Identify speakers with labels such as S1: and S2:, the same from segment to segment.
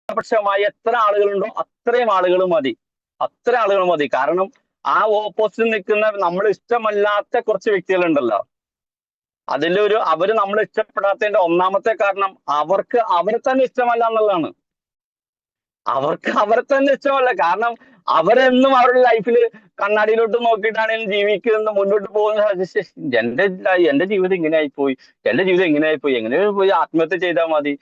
S1: ന്യൂനപക്ഷമായി എത്ര ആളുകളുണ്ടോ അത്രയും ആളുകൾ മതി. അത്ര ആളുകൾ മതി. കാരണം ആ ഓപ്പോസിറ്റ് നിൽക്കുന്ന നമ്മൾ ഇഷ്ടമല്ലാത്ത കുറച്ച് വ്യക്തികളുണ്ടല്ലോ, അവര് നമ്മൾ ഇഷ്ടപ്പെടാത്തതിന്റെ ഒന്നാമത്തെ കാരണം അവർക്ക് അവരെ തന്നെ ഇഷ്ടമല്ല എന്നുള്ളതാണ്. അവർക്ക് അവരെ തന്നെ ഇഷ്ടമല്ല. കാരണം അവരെന്നും അവരുടെ ലൈഫിൽ കണ്ണാടിയിലോട്ട് നോക്കിയിട്ടാണെങ്കിലും ജീവിക്കുന്ന മുന്നോട്ട് പോകുന്ന എന്റെ ജീവിതം ഇങ്ങനെ ആയിപ്പോയി, എങ്ങനെ പോയി ആത്മഹത്യ ചെയ്താൽ മതി,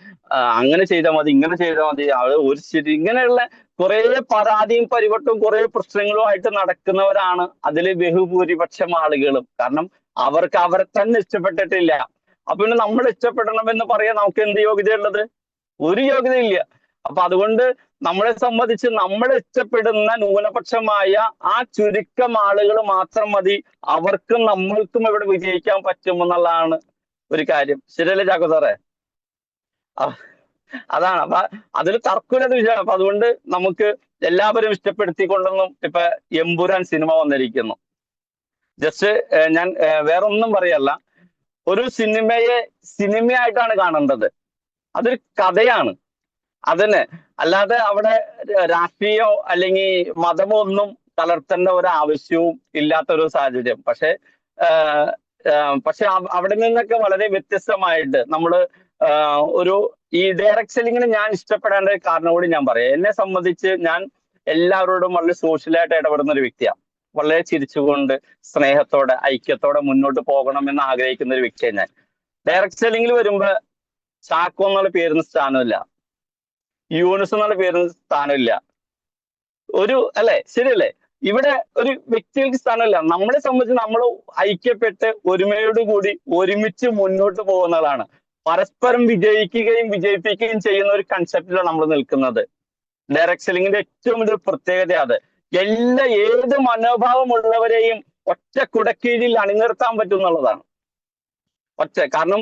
S1: അങ്ങനെ ചെയ്താൽ മതി, ഇങ്ങനെ ചെയ്താൽ മതി, അത് ഒരു ശരി, ഇങ്ങനെയുള്ള കുറെ പരാതിയും പരിവട്ടവും കുറെ പ്രശ്നങ്ങളുമായിട്ട് നടക്കുന്നവരാണ് അതിൽ ബഹുഭൂരിപക്ഷം ആളുകളും. കാരണം അവർക്ക് അവരെ തന്നെ ഇഷ്ടപ്പെട്ടിട്ടില്ല. അപ്പൊ പിന്നെ നമ്മൾ ഇഷ്ടപ്പെടണമെന്ന് പറയാൻ നമുക്ക് എന്ത് യോഗ്യതയുള്ളത്? ഒരു യോഗ്യതയില്ല. അപ്പൊ അതുകൊണ്ട് നമ്മളെ സംബന്ധിച്ച് നമ്മൾ ഇഷ്ടപ്പെടുന്ന ന്യൂനപക്ഷമായ ആ ചുരുക്കം ആളുകൾ മാത്രം മതി, അവർക്കും നമ്മൾക്കും ഇവിടെ വിജയിക്കാൻ പറ്റുമെന്നുള്ളതാണ് ഒരു കാര്യം. ശരിയല്ലേ ചാക്കോ സാറേ? അതാണ്. അപ്പൊ അതിൽ തർക്കമില്ലാത്ത വിഷയമാണ്. അപ്പൊ അതുകൊണ്ട് നമുക്ക് എല്ലാവരും ഇഷ്ടപ്പെടുത്തിക്കൊണ്ടൊന്നും ഇപ്പൊ എമ്പുരാൻ സിനിമ വന്നിരിക്കുന്നു. ജസ്റ്റ് ഞാൻ വേറൊന്നും പറയല്ല, ഒരു സിനിമയെ സിനിമയായിട്ടാണ് കാണേണ്ടത്. അതൊരു കഥയാണ്. അതിന് അല്ലാതെ അവിടെ രാഷ്ട്രീയമോ അല്ലെങ്കിൽ മതമോ ഒന്നും കലർത്തേണ്ട ഒരു ആവശ്യവും ഇല്ലാത്ത ഒരു സാഹചര്യം. പക്ഷെ അവിടെ നിന്നൊക്കെ വളരെ വ്യത്യസ്തമായിട്ട് നമ്മള് ഒരു ഈ ഡയറക്ട് സെല്ലിങ്ങിന് ഞാൻ ഇഷ്ടപ്പെടേണ്ട ഒരു കാരണം കൂടി ഞാൻ പറയാം. എന്നെ സംബന്ധിച്ച് ഞാൻ എല്ലാവരോടും വളരെ സോഷ്യലായിട്ട് ഇടപെടുന്ന ഒരു വ്യക്തിയാണ്. വളരെ ചിരിച്ചുകൊണ്ട് സ്നേഹത്തോടെ ഐക്യത്തോടെ മുന്നോട്ട് പോകണം എന്ന് ആഗ്രഹിക്കുന്ന ഒരു വ്യക്തിയാണ് ഞാൻ. ഡയറക്ട് സെല്ലിങ്ങിൽ വരുമ്പോ ചാക്കോ എന്നുള്ള പേരുന്ന സ്ഥാനമില്ല, യൂണിസ് എന്നുള്ള പേരുന്ന സ്ഥാനമില്ല, അല്ലെ? ശരിയല്ലേ? ഇവിടെ ഒരു വ്യക്തികൾക്ക് സ്ഥാനമില്ല. നമ്മളെ സംബന്ധിച്ച് നമ്മൾ ഐക്യപ്പെട്ട് ഒരുമയോടുകൂടി ഒരുമിച്ച് മുന്നോട്ട് പോകുന്നതാണ്. പരസ്പരം വിജയിക്കുകയും വിജയിപ്പിക്കുകയും ചെയ്യുന്ന ഒരു കൺസെപ്റ്റിലാണ് നമ്മൾ നിൽക്കുന്നത്. ഡയറക്ട് സെല്ലിങ്ങിന്റെ ഏറ്റവും വലിയ പ്രത്യേകത അത്. ഏത് മനോഭാവമുള്ളവരെയും ഒറ്റ കുടക്കീഴിൽ അണിനിർത്താൻ പറ്റും എന്നുള്ളതാണ്. കാരണം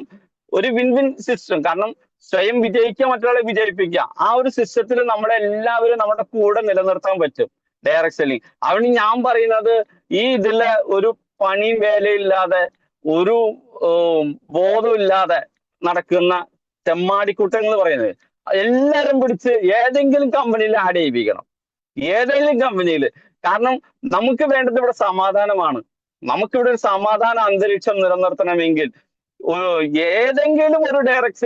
S1: ഒരു വിൻ വിൻ സിസ്റ്റം. കാരണം സ്വയം വിജയിക്കുക, മറ്റൊരാളെ വിജയിപ്പിക്കുക, ആ ഒരു സിസ്റ്റത്തിൽ നമ്മളെല്ലാവരും നമ്മുടെ കൂടെ നിലനിർത്താൻ പറ്റും ഡയറക്ട് സെല്ലിങ്. അതുകൊണ്ട് ഞാൻ പറയുന്നത്, ഇതിലെ ഒരു പണിയും വേലയില്ലാതെ ഒരു ബോധമില്ലാതെ നടക്കുന്ന തെമ്മാടിക്കൂട്ടങ്ങൾ എന്ന് പറയുന്നത് എല്ലാരും പിടിച്ച് ഏതെങ്കിലും കമ്പനിയിൽ ആഡ് ചെയ്യിപ്പിക്കണം. ഏതെങ്കിലും കമ്പനിയിൽ. കാരണം നമുക്ക് വേണ്ടത് ഇവിടെ സമാധാനമാണ്. നമുക്കിവിടെ ഒരു സമാധാന അന്തരീക്ഷം നിലനിർത്തണമെങ്കിൽ ഏതെങ്കിലും ഒരു ഡയറക്ട്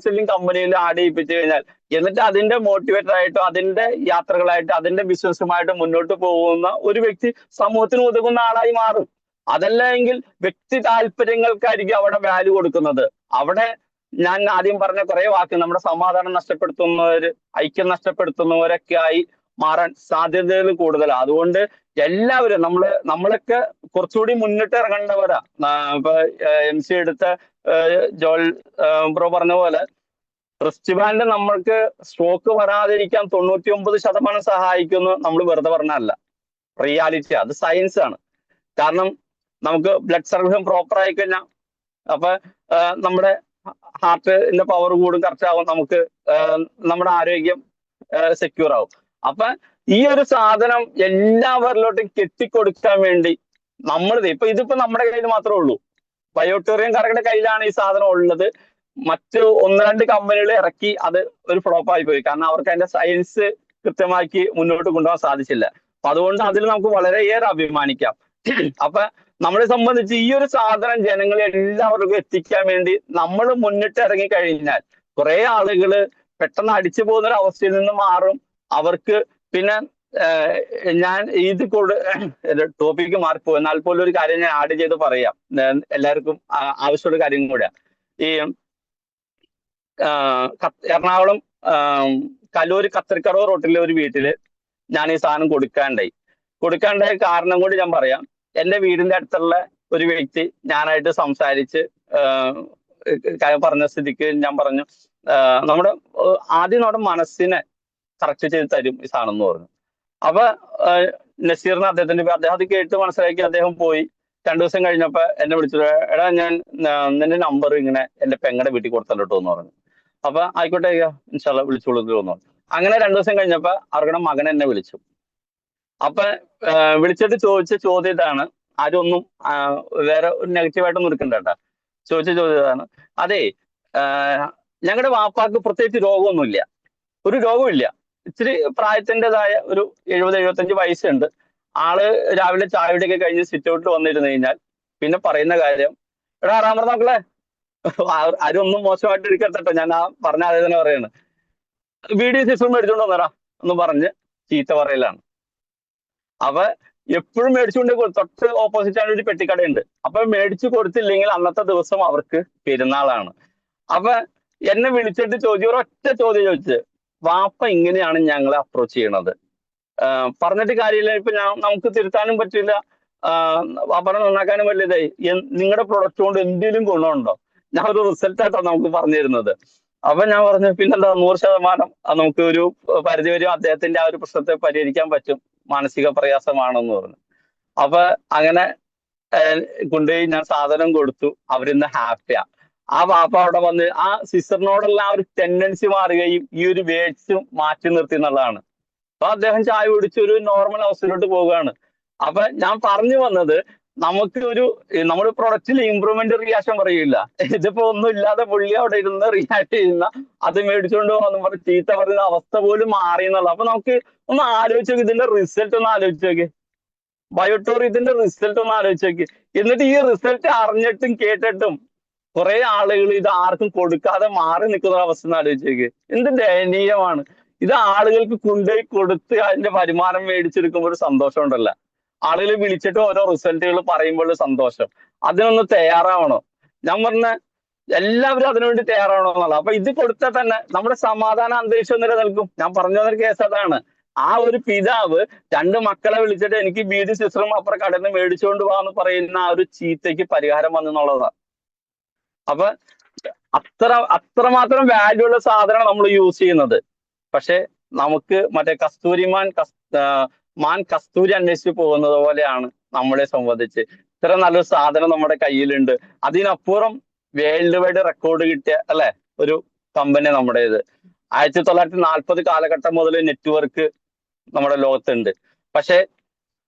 S1: സെല്ലിംഗ് കമ്പനിയിൽ ആഡ് ചെയ്യിപ്പിച്ചു കഴിഞ്ഞാൽ, എന്നിട്ട് അതിന്റെ മോട്ടിവേറ്റർ ആയിട്ടോ അതിന്റെ യാത്രകളായിട്ട് അതിന്റെ ബിസിനസ്സുമായിട്ട് മുന്നോട്ട് പോകുന്ന ഒരു വ്യക്തി സമൂഹത്തിന് ഉതകുന്ന ആളായി മാറും. അതല്ല എങ്കിൽ വ്യക്തി താല്പര്യങ്ങൾക്കായിരിക്കും അവിടെ വാല്യൂ കൊടുക്കുന്നത്. അവിടെ ഞാൻ ആദ്യം പറഞ്ഞ കുറെ വാക്ക് നമ്മുടെ സമാധാനം നഷ്ടപ്പെടുത്തുന്നവര്, ഐക്യം നഷ്ടപ്പെടുത്തുന്നവരൊക്കെ ആയി മാറാൻ സാധ്യതകൾ കൂടുതലാണ്. അതുകൊണ്ട് എല്ലാവരും നമ്മളൊക്കെ കുറച്ചുകൂടി മുന്നിട്ട് ഇറങ്ങേണ്ടവരാ. ഇപ്പൊ MC എടുത്ത ജോൽ ബ്രോ പറഞ്ഞ പോലെ റിസ്റ്റ് ബാൻഡ് നമ്മൾക്ക് സ്ട്രോക്ക് വരാതിരിക്കാൻ 99% സഹായിക്കുന്നു. നമ്മൾ വെറുതെ പറഞ്ഞല്ല, റിയാലിറ്റി. അത് സയൻസ് ആണ്. കാരണം നമുക്ക് ബ്ലഡ് സർക്കുലേഷൻ പ്രോപ്പർ ആയി കഴിഞ്ഞാൽ അപ്പൊ നമ്മുടെ ഹാർട്ടിന്റെ പവർ കൂടും, കറക്റ്റ് ആവും, നമുക്ക് നമ്മുടെ ആരോഗ്യം സെക്യൂർ ആവും. അപ്പൊ ഈ ഒരു സാധനം എല്ലാവരിലോട്ടും കെട്ടിക്കൊടുക്കാൻ വേണ്ടി ഇതിപ്പോ നമ്മുടെ കയ്യിൽ മാത്രമേ ഉള്ളൂ. ബയോട്ടോറിയംകാരുടെ കയ്യിലാണ് ഈ സാധനം ഉള്ളത്. മറ്റ് 1-2 കമ്പനികൾ ഇറക്കി അത് ഒരു ഫ്ലോപ്പ് ആയി പോയി. കാരണം അവർക്ക് അതിന്റെ സയൻസ് കൃത്യമാക്കി മുന്നോട്ട് കൊണ്ടുപോകാൻ സാധിച്ചില്ല. അപ്പൊ അതുകൊണ്ട് അതിൽ നമുക്ക് വളരെയേറെ അഭിമാനിക്കാം. അപ്പൊ നമ്മളെ സംബന്ധിച്ച് ഈ ഒരു സാധനം ജനങ്ങളെ എല്ലാവർക്കും എത്തിക്കാൻ വേണ്ടി നമ്മൾ മുന്നിട്ട് ഇറങ്ങി കഴിഞ്ഞാൽ കുറെ ആളുകള് പെട്ടെന്ന് അടിച്ചു പോകുന്ന ഒരു അവസ്ഥയിൽ നിന്ന് മാറും. അവർക്ക് പിന്നെ ഞാൻ ടോപ്പിക്ക് മാറിപ്പോ, എന്നാൽ പോലും ഒരു കാര്യം ഞാൻ ആഡ് ചെയ്ത് പറയാം, എല്ലാവർക്കും ആവശ്യമുള്ള കാര്യം കൂടെയാ. ഈ എറണാകുളം കല്ലൂര് കത്തരിക്കടവ് റോട്ടിലെ ഒരു വീട്ടില് ഞാൻ ഈ സാധനം കൊടുക്കാണ്ടായ കാരണം കൂടി ഞാൻ പറയാം. എന്റെ വീടിന്റെ അടുത്തുള്ള ഒരു വ്യക്തി ഞാനായിട്ട് സംസാരിച്ച് പറഞ്ഞ സ്ഥിതിക്ക് ഞാൻ പറഞ്ഞു, നമ്മുടെ മനസ്സിനെ കറക്റ്റ് ചെയ്ത് തരും ഈ സാധനം എന്ന് പറഞ്ഞു. അപ്പൊ നസീറിന് അദ്ദേഹത്തിന്റെ അദ്ദേഹം അത് കേട്ട് മനസ്സിലാക്കി അദ്ദേഹം പോയി. 2 ദിവസം കഴിഞ്ഞപ്പോ എന്നെ വിളിച്ചു, എടാ ഞാൻ നിന്റെ നമ്പർ ഇങ്ങനെ എന്റെ പെങ്ങടെ വീട്ടിൽ കൊടുത്തല്ലോ എന്ന് പറഞ്ഞു. അപ്പൊ ആയിക്കോട്ടെ ഇൻഷാല്ലാ വിളിച്ചോളൂ തോന്നുന്നു. അങ്ങനെ 2 ദിവസം കഴിഞ്ഞപ്പോ അവരുടെ മകൻ എന്നെ വിളിച്ചു. അപ്പൊ വിളിച്ചിട്ട് ചോദിച്ച ചോദ്യം ഇതാണ്. ആരും ഒന്നും വേറെ ഒരു നെഗറ്റീവായിട്ടൊന്നും എടുക്കണ്ട കേട്ടാ. ചോദിച്ച ചോദ്യം ഇതാണ്, അതെ ഞങ്ങളുടെ വാപ്പാക്ക് പ്രത്യേകിച്ച് രോഗമൊന്നുമില്ല, ഒരു രോഗമില്ല. ഇച്ചിരി പ്രായത്തിൻ്റെതായ ഒരു 70-75 വയസ്സുണ്ട്. ആള് രാവിലെ ചായയുടെയൊക്കെ കഴിഞ്ഞ് സിറ്റ് ഔട്ടിൽ വന്നിരുന്നു കഴിഞ്ഞാൽ പിന്നെ പറയുന്ന കാര്യം, എടാ റാമർ മക്കളെ, ആരും ഒന്നും മോശമായിട്ട് എടുക്കട്ടോ, ഞാൻ ആ പറഞ്ഞ അതേ തന്നെ പറയാണ്, വീഡിയോ സിസ്റ്റം മേടിച്ചോണ്ട് വന്നടാ എന്ന് പറഞ്ഞ് ചീത്ത പറയലാണ്. അപ്പൊ എപ്പോഴും മേടിച്ചുകൊണ്ട് തൊട്ട് ഓപ്പോസിറ്റ് ആണ് ഒരു പെട്ടിക്കടയുണ്ട്. അപ്പൊ മേടിച്ചു കൊടുത്തില്ലെങ്കിൽ അന്നത്തെ ദിവസം അവർക്ക് പെരുന്നാളാണ്. അപ്പൊ എന്നെ വിളിച്ചിട്ട് ഒരൊറ്റ ചോദ്യം ചോദിച്ച്, വാപ്പ ഇങ്ങനെയാണ് ഞങ്ങളെ അപ്രോച്ച് ചെയ്യണത്, പറഞ്ഞിട്ട് കാര്യമില്ല, ഇപ്പൊ നമുക്ക് തിരുത്താനും പറ്റില്ല, വാപ്പനെ നന്നാക്കാനും പറ്റില്ല, നിങ്ങളുടെ പ്രൊഡക്റ്റ് കൊണ്ട് എന്തെങ്കിലും ഗുണമുണ്ടോ? ഞാൻ ഒരു റിസൾട്ട് ആയിട്ടാണ് നമുക്ക് പറഞ്ഞു തരുന്നത്. അപ്പൊ ഞാൻ പറഞ്ഞു, പിന്നെന്താ, 100% നമുക്ക് ഒരു പരിധി വരെ അദ്ദേഹത്തിന്റെ ആ ഒരു പ്രശ്നത്തെ പരിഹരിക്കാൻ പറ്റും, മാനസിക പ്രയാസമാണെന്ന് പറഞ്ഞു. അപ്പൊ അങ്ങനെ കൊണ്ടുപോയി ഞാൻ സാധനം കൊടുത്തു. അവരിന്ന് ഹാപ്പിയാ. ആ വാപ്പ അവിടെ വന്ന് ആ സിസ്റ്ററിനോടുള്ള ആ ഒരു ടെൻഡൻസി മാറുകയും ഈ ഒരു വേർഡ്സ് മാറ്റി നിർത്തി എന്നുള്ളതാണ്. അപ്പൊ അദ്ദേഹം ചായ കുടിച്ച് ഒരു നോർമൽ അവസ്ഥയിലോട്ട് പോവുകയാണ്. അപ്പൊ ഞാൻ പറഞ്ഞു വന്നത്, നമുക്ക് നമ്മുടെ പ്രൊഡക്റ്റിൽ ഇമ്പ്രൂവ്മെന്റ് റിയാക്ഷൻ പറയില്ല. ഇതിപ്പോ ഒന്നും ഇല്ലാതെ പുള്ളി അവിടെ ഇരുന്ന് റിയാക്ട് ചെയ്യുന്ന, അത് മേടിച്ചുകൊണ്ട് പോകാന്ന് പറഞ്ഞ് ചീത്ത പറയുന്ന അവസ്ഥ പോലും മാറി എന്നുള്ള. അപ്പൊ നമുക്ക് ഒന്ന് ആലോചിച്ച് നോക്കി, ഇതിന്റെ റിസൾട്ട് ഒന്ന് ആലോചിച്ച് നോക്കി, ബയോട്ടോറിയത്തിന്റെ റിസൾട്ട് ഒന്ന് ആലോചിച്ച് നോക്കി. എന്നിട്ട് ഈ റിസൾട്ട് അറിഞ്ഞിട്ടും കേട്ടിട്ടും കുറെ ആളുകൾ ഇത് ആർക്കും കൊടുക്കാതെ മാറി നിൽക്കുന്ന അവസ്ഥ ഒന്ന് ആലോചിച്ച് നോക്കി. എന്ത് ദയനീയമാണ് ഇത്. ആളുകൾക്ക് കൊണ്ടുപോയി കൊടുത്ത് അതിന്റെ വരുമാനം മേടിച്ചെടുക്കുമ്പോൾ ഒരു സന്തോഷം ഉണ്ടല്ലോ, ആളുകൾ വിളിച്ചിട്ട് ഓരോ റിസൾട്ടുകൾ പറയുമ്പോൾ സന്തോഷം. അതിനൊന്ന് തയ്യാറാവണോ? ഞാൻ പറഞ്ഞ എല്ലാവരും അതിനുവേണ്ടി തയ്യാറാവണോ എന്നുള്ള. അപ്പൊ ഇത് കൊടുത്താൽ തന്നെ നമ്മുടെ സമാധാന അന്തരീക്ഷം നിലനിൽക്കും. ഞാൻ പറഞ്ഞു തന്നൊരു കേസ് അതാണ്. ആ ഒരു പിതാവ് 2 മക്കളെ വിളിച്ചിട്ട് എനിക്ക് ബീഡി സിസ്റ്ററും അപ്പുറം കടയിൽ നിന്ന് മേടിച്ചുകൊണ്ട് പോകാന്ന് പറയുന്ന ആ ഒരു ചീത്തയ്ക്ക് പരിഹാരം വന്നെന്നുള്ളതാണ്. അപ്പൊ അത്രമാത്രം വാല്യൂ ഉള്ള സാധനം നമ്മൾ യൂസ് ചെയ്യുന്നത്. പക്ഷെ നമുക്ക് മറ്റേ മാൻ കസ്തൂരി അന്വേഷിച്ച് പോകുന്നത് പോലെയാണ് നമ്മളെ സംബന്ധിച്ച്. ഇത്ര നല്ലൊരു സാധനം നമ്മുടെ കയ്യിലുണ്ട്, അതിനപ്പുറം വേൾഡ് വൈഡ് റെക്കോർഡ് കിട്ടിയ അല്ലെ ഒരു കമ്പനി നമ്മുടേത്. 1940 കാലഘട്ടം മുതൽ നെറ്റ്വർക്ക് നമ്മുടെ ലോകത്തുണ്ട്. പക്ഷെ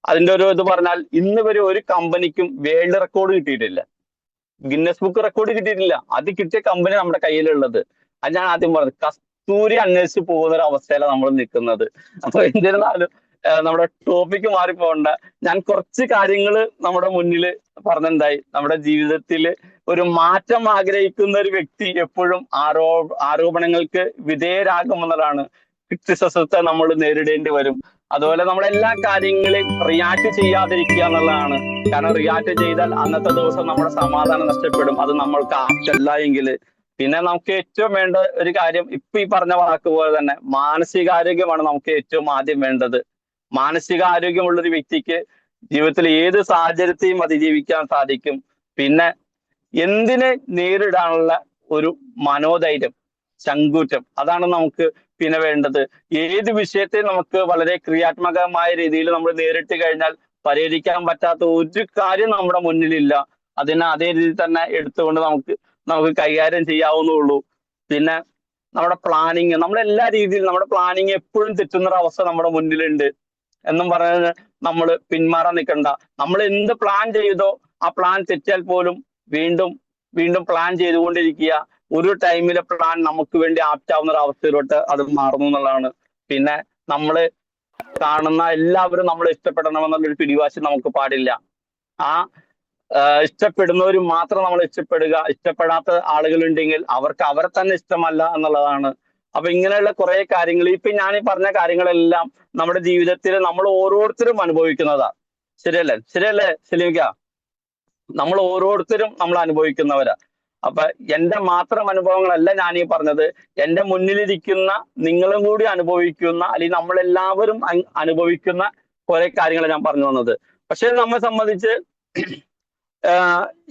S1: അതിന്റെ ഒരു ഇത് പറഞ്ഞാൽ ഇന്ന് വരെ ഒരു കമ്പനിക്കും വേൾഡ് റെക്കോർഡ് കിട്ടിയിട്ടില്ല, ഗിന്നസ് ബുക്ക് റെക്കോർഡ് കിട്ടിയിട്ടില്ല. അത് കിട്ടിയ കമ്പനി നമ്മുടെ കയ്യിലുള്ളത്. അത് ഞാൻ ആദ്യം പറഞ്ഞത്, കസ്തൂരി അന്വേഷിച്ച് പോകുന്ന ഒരു അവസ്ഥയിലാണ് നമ്മൾ നിൽക്കുന്നത്. അപ്പൊ എന്നിരുന്നാലും നമ്മുടെ ടോപ്പിക്ക് മാറിപ്പോകണ്ട. ഞാൻ കുറച്ച് കാര്യങ്ങൾ നമ്മുടെ മുന്നിൽ പറഞ്ഞിട്ടുണ്ടായി. നമ്മുടെ ജീവിതത്തിൽ ഒരു മാറ്റം ആഗ്രഹിക്കുന്ന ഒരു വ്യക്തി എപ്പോഴും ആരോപണങ്ങൾക്ക് വിധേയരാകുമെന്നതാണ്. ക്രിറ്റിസിസത്തെ നമ്മൾ നേരിടേണ്ടി വരും. അതുപോലെ നമ്മൾ എല്ലാ കാര്യങ്ങളും റിയാക്ട് ചെയ്യാതിരിക്കുക എന്നുള്ളതാണ്. കാരണം റിയാക്ട് ചെയ്താൽ അന്നത്തെ ദിവസം നമ്മുടെ സമാധാനം നഷ്ടപ്പെടും. അത് നമ്മൾക്ക് ആപ്റ്റല്ല എങ്കിൽ. പിന്നെ നമുക്ക് ഏറ്റവും വേണ്ട ഒരു കാര്യം, ഇപ്പൊ ഈ പറഞ്ഞ വാക്ക് പോലെ തന്നെ മാനസികാരോഗ്യമാണ് നമുക്ക് ഏറ്റവും ആദ്യം വേണ്ടത്. മാനസികാരോഗ്യമുള്ള ഒരു വ്യക്തിക്ക് ജീവിതത്തിൽ ഏത് സാഹചര്യത്തെയും അതിജീവിക്കാൻ സാധിക്കും. പിന്നെ എന്തിനെ നേരിടാനുള്ള ഒരു മനോധൈര്യം, ചങ്കൂറ്റം, അതാണ് നമുക്ക് പിന്നെ വേണ്ടത്. ഏത് വിഷയത്തെ നമുക്ക് വളരെ ക്രിയാത്മകമായ രീതിയിൽ നമ്മൾ നേരിട്ട് കഴിഞ്ഞാൽ പരിഹരിക്കാൻ പറ്റാത്ത ഒരു കാര്യം നമ്മുടെ മുന്നിലില്ല. അതിനെ അതേ രീതിയിൽ തന്നെ എടുത്തുകൊണ്ട് നമുക്ക് കൈകാര്യം ചെയ്യാവുന്നുള്ളൂ. പിന്നെ നമ്മുടെ പ്ലാനിങ്, നമ്മളെല്ലാ രീതിയിലും നമ്മുടെ പ്ലാനിങ് എപ്പോഴും തെറ്റുന്ന അവസ്ഥ നമ്മുടെ മുന്നിലുണ്ട് എന്നും പറഞ്ഞത് നമ്മൾ പിന്മാറാൻ നിൽക്കണ്ട. നമ്മൾ എന്ത് പ്ലാൻ ചെയ്തോ ആ പ്ലാൻ തെറ്റിയാൽ പോലും വീണ്ടും വീണ്ടും പ്ലാൻ ചെയ്തുകൊണ്ടിരിക്കുക. ഒരു ടൈമിലെ പ്ലാൻ നമുക്ക് വേണ്ടി ആപ്റ്റാവുന്ന ഒരു അവസ്ഥയിലോട്ട് അത് മാറുന്നു എന്നുള്ളതാണ്. പിന്നെ നമ്മള് കാണുന്ന എല്ലാവരും നമ്മളെ ഇഷ്ടപ്പെടണമെന്നുള്ളൊരു പിടിവാശി നമുക്ക് പാടില്ല. ആ ഇഷ്ടപ്പെടുന്നവർ മാത്രം നമ്മൾ ഇഷ്ടപ്പെടുക. ഇഷ്ടപ്പെടാത്ത ആളുകളുണ്ടെങ്കിൽ അവർക്ക് അവരെ തന്നെ ഇഷ്ടമല്ല എന്നുള്ളതാണ്. അപ്പൊ ഇങ്ങനെയുള്ള കുറെ കാര്യങ്ങൾ, ഇപ്പൊ ഞാൻ ഈ പറഞ്ഞ കാര്യങ്ങളെല്ലാം നമ്മുടെ ജീവിതത്തിൽ നമ്മൾ ഓരോരുത്തരും അനുഭവിക്കുന്നതാ. ശരിയല്ലേ സലീമിക്ക? നമ്മൾ ഓരോരുത്തരും നമ്മൾ അനുഭവിക്കുന്നവരാ. അപ്പൊ എന്റെ മാത്രം അനുഭവങ്ങളല്ല ഞാൻ ഈ പറഞ്ഞത്, എന്റെ മുന്നിലിരിക്കുന്ന നിങ്ങളും കൂടി അനുഭവിക്കുന്ന, അല്ലെങ്കിൽ നമ്മളെല്ലാവരും അനുഭവിക്കുന്ന കുറെ കാര്യങ്ങൾ ഞാൻ പറഞ്ഞു വന്നത്. പക്ഷെ നമ്മെ സംബന്ധിച്ച്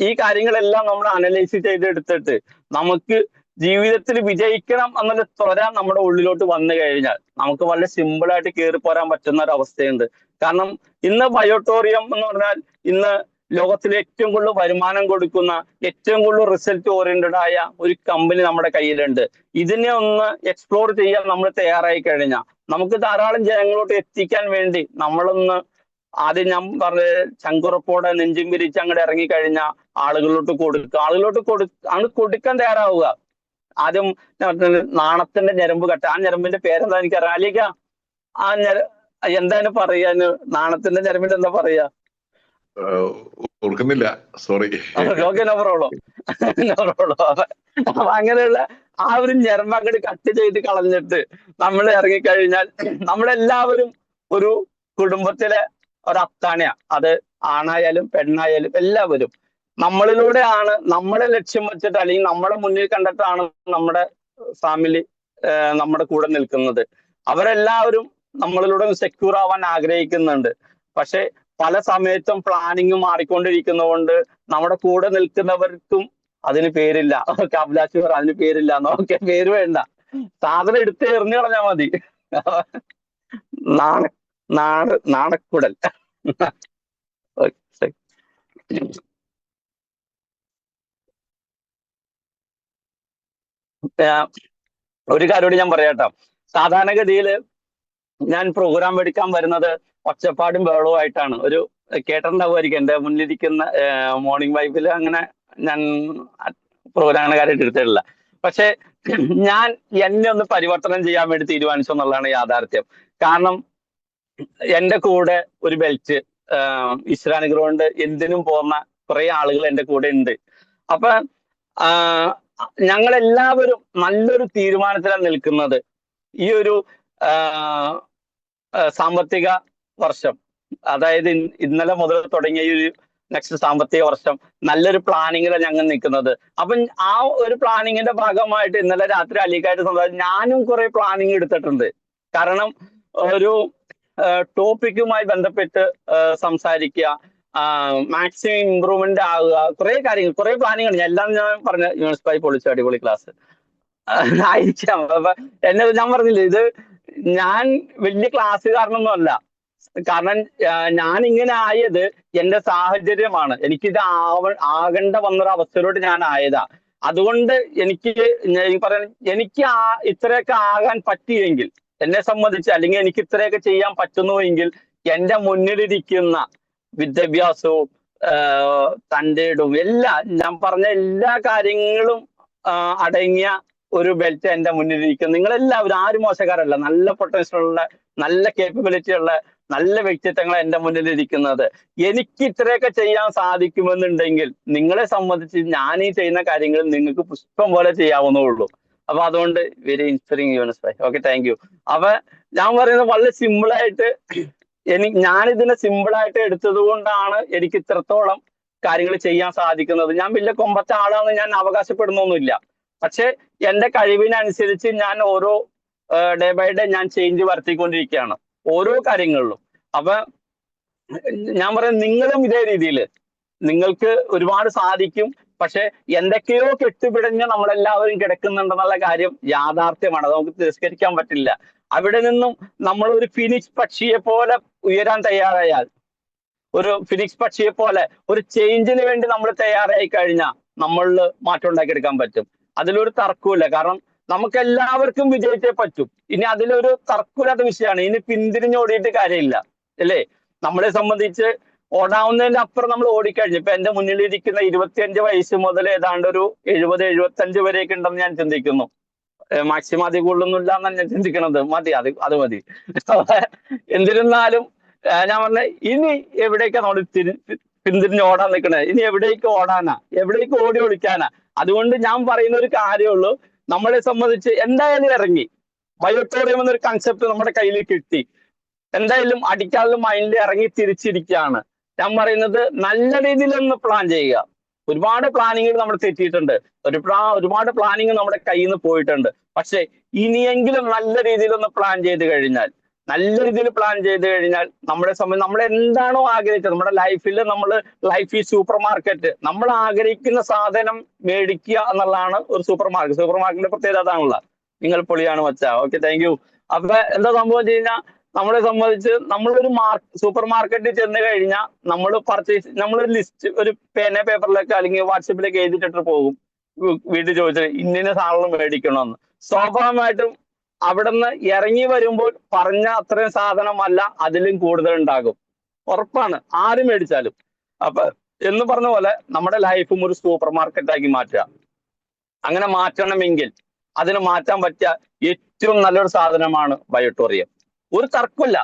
S1: ഈ കാര്യങ്ങളെല്ലാം നമ്മൾ അനലൈസ് ചെയ്തെടുത്തിട്ട് നമുക്ക് ജീവിതത്തിൽ വിജയിക്കണം എന്നുള്ള ത്വര നമ്മുടെ ഉള്ളിലോട്ട് വന്നു കഴിഞ്ഞാൽ നമുക്ക് വളരെ സിമ്പിൾ ആയിട്ട് കയറി പോരാൻ പറ്റുന്ന ഒരു അവസ്ഥയുണ്ട്. കാരണം ഇന്ന് ബയോട്ടോറിയം എന്ന് പറഞ്ഞാൽ ഇന്ന് ലോകത്തിലെ ഏറ്റവും കൂടുതൽ വരുമാനം കൊടുക്കുന്ന, ഏറ്റവും കൂടുതൽ റിസൾട്ട് ഓറിയന്റഡ് ആയ ഒരു കമ്പനി നമ്മുടെ കയ്യിലുണ്ട്. ഇതിനെ ഒന്ന് എക്സ്പ്ലോർ ചെയ്യാൻ നമ്മൾ തയ്യാറായി കഴിഞ്ഞാൽ നമുക്ക് ധാരാളം ജനങ്ങളോട്ട് എത്തിക്കാൻ വേണ്ടി നമ്മളൊന്ന് ആദ്യം ഞാൻ പറഞ്ഞ ചങ്കുറപ്പോടെ നെഞ്ചും പിരിച്ച് അങ്ങോട്ട് ഇറങ്ങിക്കഴിഞ്ഞാൽ ആളുകളോട്ട് കൊടുക്കാൻ തയ്യാറാവുക. ആദ്യം നാണത്തിന്റെ ഞരമ്പ് കട്ട്, ആ ഞരമ്പിന്റെ പേരെന്താ എനിക്കറിയാം. അലിക്ക ആ എന്താണ് പറയാന്, നാണത്തിന്റെ ഞരമ്പിന്റെ എന്താ പറയാ?
S2: ഓർക്കുന്നില്ല, സോറി.
S1: Okay, no problem. അപ്പൊ അങ്ങനെയുള്ള ആ ഒരു ഞരമ്പ് അങ്ങോട്ട് കട്ട് ചെയ്ത് കളഞ്ഞിട്ട് നമ്മൾ ഇറങ്ങിക്കഴിഞ്ഞാൽ നമ്മളെല്ലാവരും ഒരു കുടുംബത്തിലെ ഒരു അത്താണിയാ. അത് ആണായാലും പെണ്ണായാലും എല്ലാവരും നമ്മളിലൂടെയാണ്, നമ്മളെ ലക്ഷ്യം വെച്ചിട്ട് അല്ലെങ്കിൽ നമ്മളെ മുന്നിൽ കണ്ടിട്ടാണ് നമ്മുടെ ഫാമിലി നമ്മുടെ കൂടെ നിൽക്കുന്നത്. അവരെല്ലാവരും നമ്മളിലൂടെ സെക്യൂർ ആവാൻ ആഗ്രഹിക്കുന്നുണ്ട്. പക്ഷെ പല സമയത്തും പ്ലാനിങ് മാറിക്കൊണ്ടിരിക്കുന്നതുകൊണ്ട് നമ്മുടെ കൂടെ നിൽക്കുന്നവർക്കും അതിന് പേരില്ല. ഓക്കെ, അഭിലാഷ് പറ അതിന് പേരില്ല. ഓക്കെ, പേര് വേണ്ട, സാധനം എടുത്ത് എറിഞ്ഞു കളഞ്ഞാൽ മതി. നാണക്കുടൽ. ഒരു കാര്യം ഞാൻ പറയാട്ടോ. സാധാരണഗതിയിൽ ഞാൻ പ്രോഗ്രാം എടുക്കാൻ വരുന്നത് ഒച്ചപ്പാടും ബഹളവും ആയിട്ടാണ്. ഒരു കേട്ടിട്ടുണ്ടാവുമായിരിക്കും എന്റെ മുന്നിലിരിക്കുന്ന മോർണിംഗ് വൈബിൽ അങ്ങനെ ഞാൻ പ്രോഗ്രാം അങ്ങനെ കാര്യമായിട്ട് എടുത്തിട്ടില്ല. പക്ഷെ ഞാൻ എന്നെ ഒന്ന് പരിവർത്തനം ചെയ്യാൻ വേണ്ടി തീരുമാനിച്ചു എന്നുള്ളതാണ് യാഥാർത്ഥ്യം. കാരണം എന്റെ കൂടെ ഒരു ബെൽറ്റ് ഈശ്വരാനുഗ്രഹം എന്തിനും പോകുന്ന കുറെ ആളുകൾ എന്റെ കൂടെ ഉണ്ട്. അപ്പൊ ഞങ്ങളെല്ലാവരും നല്ലൊരു തീരുമാനത്തിലാണ് നിൽക്കുന്നത്. ഈ ഒരു സാമ്പത്തിക വർഷം, അതായത് ഇന്നലെ മുതൽ തുടങ്ങിയ ഈ ഒരു നെക്സ്റ്റ് സാമ്പത്തിക വർഷം നല്ലൊരു പ്ലാനിങ്ങിലാണ് ഞങ്ങൾ നിൽക്കുന്നത്. അപ്പം ആ ഒരു പ്ലാനിങ്ങിന്റെ ഭാഗമായിട്ട് ഇന്നലെ രാത്രി അലിക്കായിട്ട് സംസാരിച്ചു. ഞാനും കുറെ പ്ലാനിങ് എടുത്തിട്ടുണ്ട്. കാരണം ഒരു ടോപ്പിക്കുമായി ബന്ധപ്പെട്ട് സംസാരിക്കുക, മാക്സിമം ഇമ്പ്രൂവ്മെന്റ് ആവുക, കുറെ കാര്യങ്ങൾ, കുറെ പ്ലാനിങ് ഉണ്ട്. എല്ലാം ഞാൻ പറഞ്ഞ യൂണിവേഴ്സിറ്റി പൊളിച്ചു, അടിപൊളി ക്ലാസ് ആയിരിക്കാം. അപ്പൊ എന്നെ ഞാൻ പറഞ്ഞില്ലേ, ഇത് ഞാൻ വലിയ ക്ലാസ്സുകാരനൊന്നും അല്ല. കാരണം ഞാൻ ഇങ്ങനെ ആയത് എന്റെ സാഹചര്യമാണ്. എനിക്കിത് ആകേണ്ട വന്നൊരു അവസ്ഥയിലോട്ട് ഞാൻ ആയതാ. അതുകൊണ്ട് എനിക്ക് എനിക്ക് ഇത്രയൊക്കെ ആകാൻ പറ്റിയെങ്കിൽ, എന്നെ സംബന്ധിച്ച്, അല്ലെങ്കിൽ എനിക്ക് ഇത്രയൊക്കെ ചെയ്യാൻ പറ്റുന്നുവെങ്കിൽ എന്റെ മുന്നിലിരിക്കുന്ന വിദ്യാഭ്യാസവും തൻ്റെ ഇടും എല്ലാം, ഞാൻ പറഞ്ഞ എല്ലാ കാര്യങ്ങളും അടങ്ങിയ ഒരു ബെൽറ്റ് എന്റെ മുന്നിലിരിക്കും. നിങ്ങളെല്ലാവരും ആരും മോശക്കാരല്ല, നല്ല പൊട്ടൻഷ്യൽ ഉള്ള, നല്ല കേപ്പബിലിറ്റി ഉള്ള, നല്ല വ്യക്തിത്വങ്ങൾ എന്റെ മുന്നിലിരിക്കുന്നത്. എനിക്ക് ഇത്രയൊക്കെ ചെയ്യാൻ സാധിക്കുമെന്നുണ്ടെങ്കിൽ നിങ്ങളെ സംബന്ധിച്ച് ഞാൻ ഈ ചെയ്യുന്ന കാര്യങ്ങൾ നിങ്ങൾക്ക് പുഷ്പം പോലെ ചെയ്യാവുന്നേ. അപ്പൊ അതുകൊണ്ട് very inspiring Yunus bhai. Okay, thank you. അപ്പൊ ഞാൻ പറയുന്നത് വളരെ സിമ്പിളായിട്ട്, ഞാനിതിനെ സിമ്പിളായിട്ട് എടുത്തത് കൊണ്ടാണ് എനിക്ക് ഇത്രത്തോളം കാര്യങ്ങൾ ചെയ്യാൻ സാധിക്കുന്നത്. ഞാൻ വലിയ കൊമ്പത്തെ ആളാണെന്ന് ഞാൻ അവകാശപ്പെടുന്നൊന്നുമില്ല. പക്ഷെ എന്റെ കഴിവിനനുസരിച്ച് ഞാൻ ഓരോ ഡേ ബൈ ഡേ ഞാൻ ചേഞ്ച് വരുത്തിക്കൊണ്ടിരിക്കുകയാണ് ഓരോ കാര്യങ്ങളിലും. അപ്പൊ ഞാൻ പറയുന്നത് നിങ്ങളും ഇതേ രീതിയിൽ നിങ്ങൾക്ക് ഒരുപാട് സാധിക്കും. പക്ഷെ എന്തൊക്കെയോ കെട്ടുപിടഞ്ഞ് നമ്മളെല്ലാവരും കിടക്കുന്നുണ്ടെന്നുള്ള കാര്യം യാഥാർത്ഥ്യമാണ്. അത് നമുക്ക് തിരസ്കരിക്കാൻ പറ്റില്ല. അവിടെ നിന്നും നമ്മൾ ഒരു ഫിനിക്സ് പക്ഷിയെ പോലെ ഉയരാൻ തയ്യാറായാൽ, ഒരു ഫിനിക്സ് പക്ഷിയെ പോലെ ഒരു ചേഞ്ചിന് വേണ്ടി നമ്മൾ തയ്യാറായി കഴിഞ്ഞാൽ നമ്മളിൽ മാറ്റം ഉണ്ടാക്കിയെടുക്കാൻ പറ്റും. അതിലൊരു തർക്കമില്ല. കാരണം നമുക്ക് എല്ലാവർക്കും വിജയിച്ചേ പറ്റും. ഇനി അതിലൊരു തർക്കമില്ലാത്ത വിഷയമാണ്. ഇനി പിന്തിരിഞ്ഞോടിയിട്ട് കാര്യമില്ല, അല്ലേ? നമ്മളെ സംബന്ധിച്ച് ഓടാവുന്നതിന്റെ അപ്പുറം നമ്മൾ ഓടിക്കഴിഞ്ഞു. ഇപ്പൊ എന്റെ മുന്നിലിരിക്കുന്ന 25 വയസ്സ് മുതൽ ഏതാണ്ട് ഒരു 70-75 വരെയൊക്കെ ഉണ്ടെന്ന് ഞാൻ ചിന്തിക്കുന്നു. മാക്സിമം അതിൽ കൂടുതലൊന്നുമില്ല എന്നാണ് ഞാൻ ചിന്തിക്കണത്. മതി, അത് മതി. എന്നിരുന്നാലും ഞാൻ പറഞ്ഞ ഇനി എവിടേക്കാ നമ്മൾ പിന്തിരിഞ്ഞ് ഓടാൻ നിൽക്കണേ? ഇനി എവിടേക്ക് ഓടാനാ, എവിടേക്ക് ഓടി ഒളിക്കാനാ? അതുകൊണ്ട് ഞാൻ പറയുന്ന ഒരു കാര്യമുള്ളൂ, നമ്മളെ സംബന്ധിച്ച് എന്തായാലും ഇറങ്ങി. ബയോട്ടോറിയം എന്നൊരു കൺസെപ്റ്റ് നമ്മുടെ കയ്യിൽ കിട്ടി. എന്തായാലും അടിക്കാനുള്ള മൈൻഡിൽ ഇറങ്ങി തിരിച്ചിരിക്കുകയാണ്. ഞാൻ പറയുന്നത് നല്ല രീതിയിലൊന്ന് പ്ലാൻ ചെയ്യുക. ഒരുപാട് പ്ലാനിങ്ങുകൾ നമ്മൾ തെറ്റിയിട്ടുണ്ട്, ഒരുപാട് പ്ലാനിങ് നമ്മുടെ കയ്യിൽ നിന്ന് പോയിട്ടുണ്ട്. പക്ഷെ ഇനിയെങ്കിലും നല്ല രീതിയിലൊന്ന് പ്ലാൻ ചെയ്ത് കഴിഞ്ഞാൽ, നമ്മളെ സംബന്ധിച്ച് നമ്മൾ എന്താണോ ആഗ്രഹിച്ചത്, നമ്മുടെ ലൈഫിൽ ലൈഫ് ഈ സൂപ്പർ മാർക്കറ്റ്, നമ്മൾ ആഗ്രഹിക്കുന്ന സാധനം മേടിക്കുക എന്നുള്ളതാണ് ഒരു സൂപ്പർ മാർക്കറ്റിന്റെ പ്രത്യേകത അതാണുള്ള. നിങ്ങൾ പൊളിയാണ് മച്ചാ. Okay, thank you. അപ്പൊ എന്താ സംഭവം വെച്ച് കഴിഞ്ഞാൽ, നമ്മളെ സംബന്ധിച്ച് നമ്മളൊരു സൂപ്പർ മാർക്കറ്റിൽ ചെന്ന് കഴിഞ്ഞാൽ നമ്മളൊരു ലിസ്റ്റ്, ഒരു പേപ്പറിലൊക്കെ അല്ലെങ്കിൽ വാട്സപ്പിലൊക്കെ എഴുതിട്ടിട്ട് പോകും. വീട്ടിൽ ചോദിച്ചത് ഇന്ന സാധനം മേടിക്കണമെന്ന്. സ്വാഭാവികമായിട്ടും അവിടുന്ന് ഇറങ്ങി വരുമ്പോൾ പറഞ്ഞ അത്രയും സാധനമല്ല, അതിലും കൂടുതൽ ഉണ്ടാകും, ഉറപ്പാണ്, ആരും മേടിച്ചാലും. അപ്പൊ എന്ന് പറഞ്ഞ പോലെ നമ്മുടെ ലൈഫും ഒരു സൂപ്പർ മാർക്കറ്റാക്കി മാറ്റുക. അങ്ങനെ മാറ്റണമെങ്കിൽ അതിന് മാറ്റാൻ പറ്റിയ ഏറ്റവും നല്ലൊരു സാധനമാണ് ബയോട്ടോറിയം. ഒരു തർക്കമില്ല,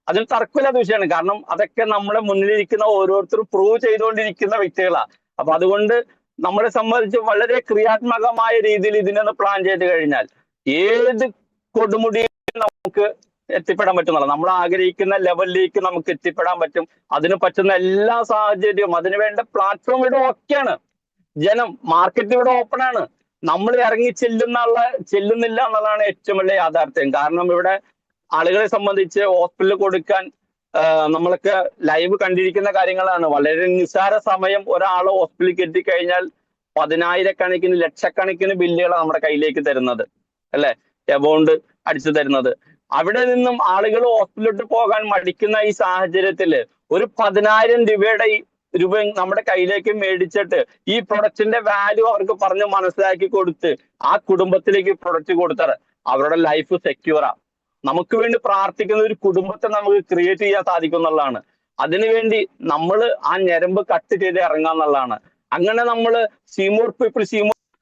S1: അതിൽ തർക്കമില്ലാത്ത വിഷയമാണ്. കാരണം അതൊക്കെ നമ്മുടെ മുന്നിലിരിക്കുന്ന ഓരോരുത്തരും പ്രൂവ് ചെയ്തുകൊണ്ടിരിക്കുന്ന വ്യക്തികളാണ്. അപ്പൊ അതുകൊണ്ട് നമ്മളെ സംബന്ധിച്ച് വളരെ ക്രിയാത്മകമായ രീതിയിൽ ഇതിനൊന്ന് പ്ലാൻ ചെയ്ത് കഴിഞ്ഞാൽ ഏത് കൊടുമുടിയിൽ നമുക്ക് എത്തിപ്പെടാൻ പറ്റുന്നതാണ്. നമ്മൾ ആഗ്രഹിക്കുന്ന ലെവലിലേക്ക് നമുക്ക് എത്തിപ്പെടാൻ പറ്റും. അതിന് പറ്റുന്ന എല്ലാ സാഹചര്യവും, അതിന് വേണ്ട പ്ലാറ്റ്ഫോം ഇവിടെ ഒക്കെയാണ്. ജനം, മാർക്കറ്റ് ഇവിടെ ഓപ്പൺ ആണ്. നമ്മൾ ഇറങ്ങി ചെല്ലുന്നില്ല എന്നുള്ളതാണ് ഏറ്റവും വലിയ യാഥാർത്ഥ്യം. കാരണം ഇവിടെ ആളുകളെ സംബന്ധിച്ച് ഹോസ്പിറ്റലിൽ കൊടുക്കാൻ നമ്മളൊക്കെ ലൈവ് കണ്ടിരിക്കുന്ന കാര്യങ്ങളാണ്. വളരെ നിസ്സാര സമയം ഒരാൾ ഹോസ്പിറ്റലിൽ എത്തിക്കഴിഞ്ഞാൽ 10,000-കണക്കിന് ലക്ഷക്കണക്കിന് ബില്ലുകളാണ് നമ്മുടെ കയ്യിലേക്ക് തരുന്നത്, അല്ലെ, എമൗണ്ട് അടിച്ചു തരുന്നത്. അവിടെ നിന്നും ആളുകൾ ഹോസ്പിറ്റലിലോട്ട് പോകാൻ മടിക്കുന്ന ഈ സാഹചര്യത്തില് ഒരു 10,000 രൂപ നമ്മുടെ കയ്യിലേക്ക് മേടിച്ചിട്ട് ഈ പ്രൊഡക്റ്റിന്റെ വാല്യൂ അവർക്ക് പറഞ്ഞ് മനസ്സിലാക്കി കൊടുത്ത് ആ കുടുംബത്തിലേക്ക് പ്രൊഡക്റ്റ് കൊടുത്താൽ അവരുടെ ലൈഫ് സെക്യൂറാ. നമുക്ക് വേണ്ടി പ്രാർത്ഥിക്കുന്ന ഒരു കുടുംബത്തെ നമുക്ക് ക്രിയേറ്റ് ചെയ്യാൻ സാധിക്കും എന്നുള്ളതാണ്. അതിനുവേണ്ടി നമ്മൾ ആ ഞരമ്പ് കട്ട് ചെയ്ത് ഇറങ്ങുക എന്നുള്ളതാണ്. അങ്ങനെ നമ്മൾ സീമോർ പീപ്പിൾ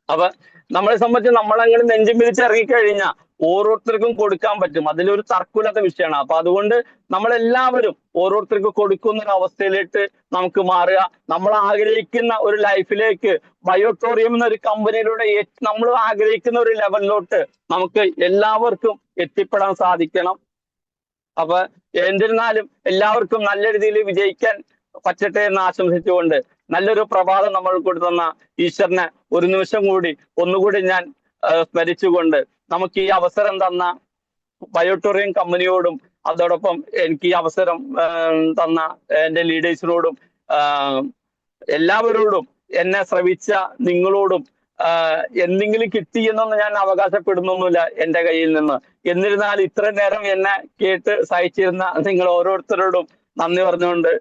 S1: അപ്പൊ നമ്മളെ സംബന്ധിച്ച് നമ്മളങ്ങനെ നെഞ്ചും പിരിച്ച് ഇറങ്ങിക്കഴിഞ്ഞാൽ ഓരോരുത്തർക്കും കൊടുക്കാൻ പറ്റും. അതിലൊരു തർക്കമില്ലാത്ത വിഷയമാണ്. അപ്പൊ അതുകൊണ്ട് നമ്മളെല്ലാവരും ഓരോരുത്തർക്കും കൊടുക്കുന്ന ഒരു അവസ്ഥയിലേക്ക് നമുക്ക് മാറുക. നമ്മൾ ആഗ്രഹിക്കുന്ന ഒരു ലൈഫിലേക്ക് ബയോട്ടോറിയം എന്നൊരു കമ്പനിയിലൂടെ നമ്മൾ ആഗ്രഹിക്കുന്ന ഒരു ലെവലിലോട്ട് നമുക്ക് എല്ലാവർക്കും എത്തിപ്പെടാൻ സാധിക്കണം. അപ്പൊ എന്നിരുന്നാലും എല്ലാവർക്കും നല്ല രീതിയിൽ വിജയിക്കാൻ പറ്റട്ടെ എന്ന് ആശംസിച്ചുകൊണ്ട് നല്ലൊരു പ്രഭാതം നമ്മൾ കൊടുത്തുന്ന ഈശ്വരനെ ഒരു നിമിഷം കൂടി ഒന്നുകൂടി ഞാൻ സ്മരിച്ചുകൊണ്ട് നമുക്ക് ഈ അവസരം തന്ന ബയോട്ടോറിയം കമ്പനിയോടും അതോടൊപ്പം എനിക്ക് ഈ അവസരം തന്ന എൻ്റെ ലീഡേഴ്സിനോടും എല്ലാവരോടും എന്നെ ശ്രവിച്ച നിങ്ങളോടും എന്തെങ്കിലും കിട്ടി എന്നൊന്നും ഞാൻ അവകാശപ്പെടുന്നൊന്നുമില്ല എൻ്റെ കയ്യിൽ നിന്ന്. എന്നിരുന്നാൽ ഇത്ര നേരം എന്നെ കേട്ട് സഹിച്ചിരുന്ന നിങ്ങൾ ഓരോരുത്തരോടും നന്ദി പറഞ്ഞുകൊണ്ട്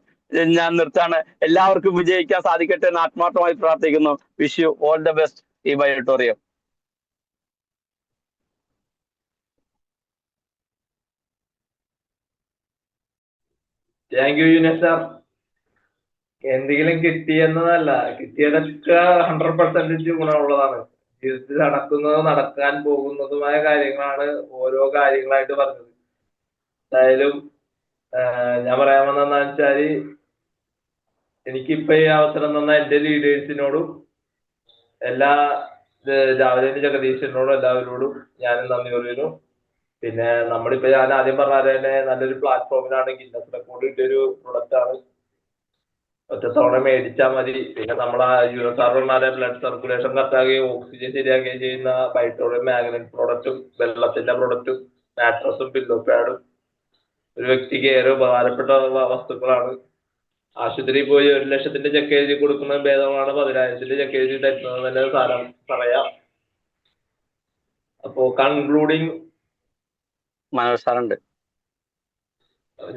S1: ഞാൻ നിർത്താണ്. എല്ലാവർക്കും വിജയിക്കാൻ സാധിക്കട്ടെ എന്ന് ആത്മാർത്ഥമായി പ്രാർത്ഥിക്കുന്നു. Wish you all the best ഈ ബയോട്ടോറിയം.
S2: Thank you Yunus sir. എന്തെങ്കിലും കിട്ടിയെന്നതല്ല, കിട്ടിയതൊക്കെ 100% ഗുണമുള്ളതാണ്. ജീവിതത്തിൽ നടക്കാൻ പോകുന്നതുമായ കാര്യങ്ങളാണ് ഓരോ കാര്യങ്ങളായിട്ട് പറഞ്ഞത്. എന്തായാലും ഞാൻ പറയാൻ വന്നതെന്ന് വെച്ചാല്, എനിക്കിപ്പോ ഈ അവസരം തന്ന എന്റെ ലീഡേഴ്സിനോടും എല്ലാ രാവിലെ ജഗദീശനോടും എല്ലാവരോടും ഞാൻ നന്ദി പറയുന്നു. പിന്നെ നമ്മളിപ്പോ ഞാൻ ആദ്യം പറഞ്ഞ തന്നെ നല്ലൊരു പ്ലാറ്റ്ഫോമിലാണ് ഗിന്നസ് റെക്കോർഡ് കിട്ടിയൊരു പ്രൊഡക്റ്റ് ആണ്. ഒറ്റത്തവണ മേടിച്ചാൽ മതി. പിന്നെ നമ്മളെ യുഎസ്ആർമാരെ ബ്ലഡ് സർക്കുലേഷൻ കറക്റ്റാകുകയും ഓക്സിജൻ ശരിയാക്കുകയും ചെയ്യുന്ന ബയോട്ടോറിയം മാഗ്നറ്റ് പ്രോഡക്റ്റും വെള്ളത്തിന്റെ പ്രൊഡക്റ്റും മാട്രസും പില്ലോ പാഡും ഒരു വ്യക്തിക്ക് ഏറെ ഉപകാരപ്പെട്ട വസ്തുക്കളാണ്. ആശുപത്രിയിൽ പോയി 1,00,000 ചെക്ക് എഴുതി കൊടുക്കുന്ന ഭേദമാണ് 10,000 ചെക്ക് എഴുതി തരുന്നത് തന്നെ സാരം പറയാം. അപ്പോ കൺക്ലൂഡിങ്
S1: മനോജ് സാറുണ്ട്.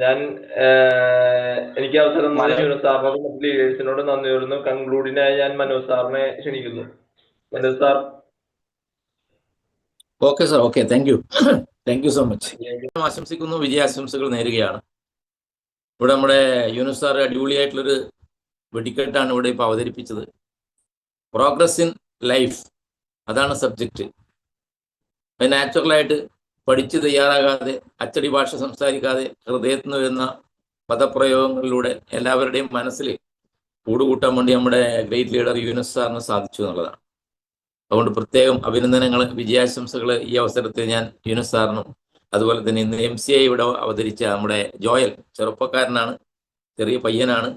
S2: ഞാൻ എനിക്ക് അവസരം സാറിനോട് മറ്റു ലീഡേഴ്സിനോട് നന്ദി പറയുന്നു. കൺക്ലൂഡിനായി ഞാൻ മനോജ് സാറിനെ ക്ഷണിക്കുന്നു. Manoj sir.
S3: Okay sir, okay, thank you so much. ആശംസിക്കുന്നു, വിജയാശംസകൾ നേരുകയാണ്. ഇവിടെ നമ്മുടെ യൂനുസ് സാർ അടിപൊളിയായിട്ടുള്ളൊരു വെടിക്കെട്ടാണ് ഇവിടെ ഇപ്പോൾ അവതരിപ്പിച്ചത്. പ്രോഗ്രസ് ഇൻ ലൈഫ്, അതാണ് സബ്ജക്റ്റ്. അത് നാച്ചുറലായിട്ട് പഠിച്ച് തയ്യാറാകാതെ, അച്ചടി ഭാഷ സംസാരിക്കാതെ, ഹൃദയത്തിൽ നിന്ന് വരുന്ന പദപ്രയോഗങ്ങളിലൂടെ എല്ലാവരുടെയും മനസ്സിൽ കൂടുകൂട്ടാൻ വേണ്ടി നമ്മുടെ ഗ്രേറ്റ് ലീഡർ യൂനുസ് സാറിന് സാധിച്ചു എന്നുള്ളതാണ്. അതുകൊണ്ട് പ്രത്യേകം അഭിനന്ദനങ്ങൾ, വിജയാശംസകൾ ഈ അവസരത്തിൽ ഞാൻ യൂനുസ് സാറിനും അതുപോലെ തന്നെ ഇന്ന് MCA ഇവിടെ അവതരിച്ച നമ്മുടെ ജോയൽ, ചെറുപ്പക്കാരനാണ്, ചെറിയ പയ്യനാണ്,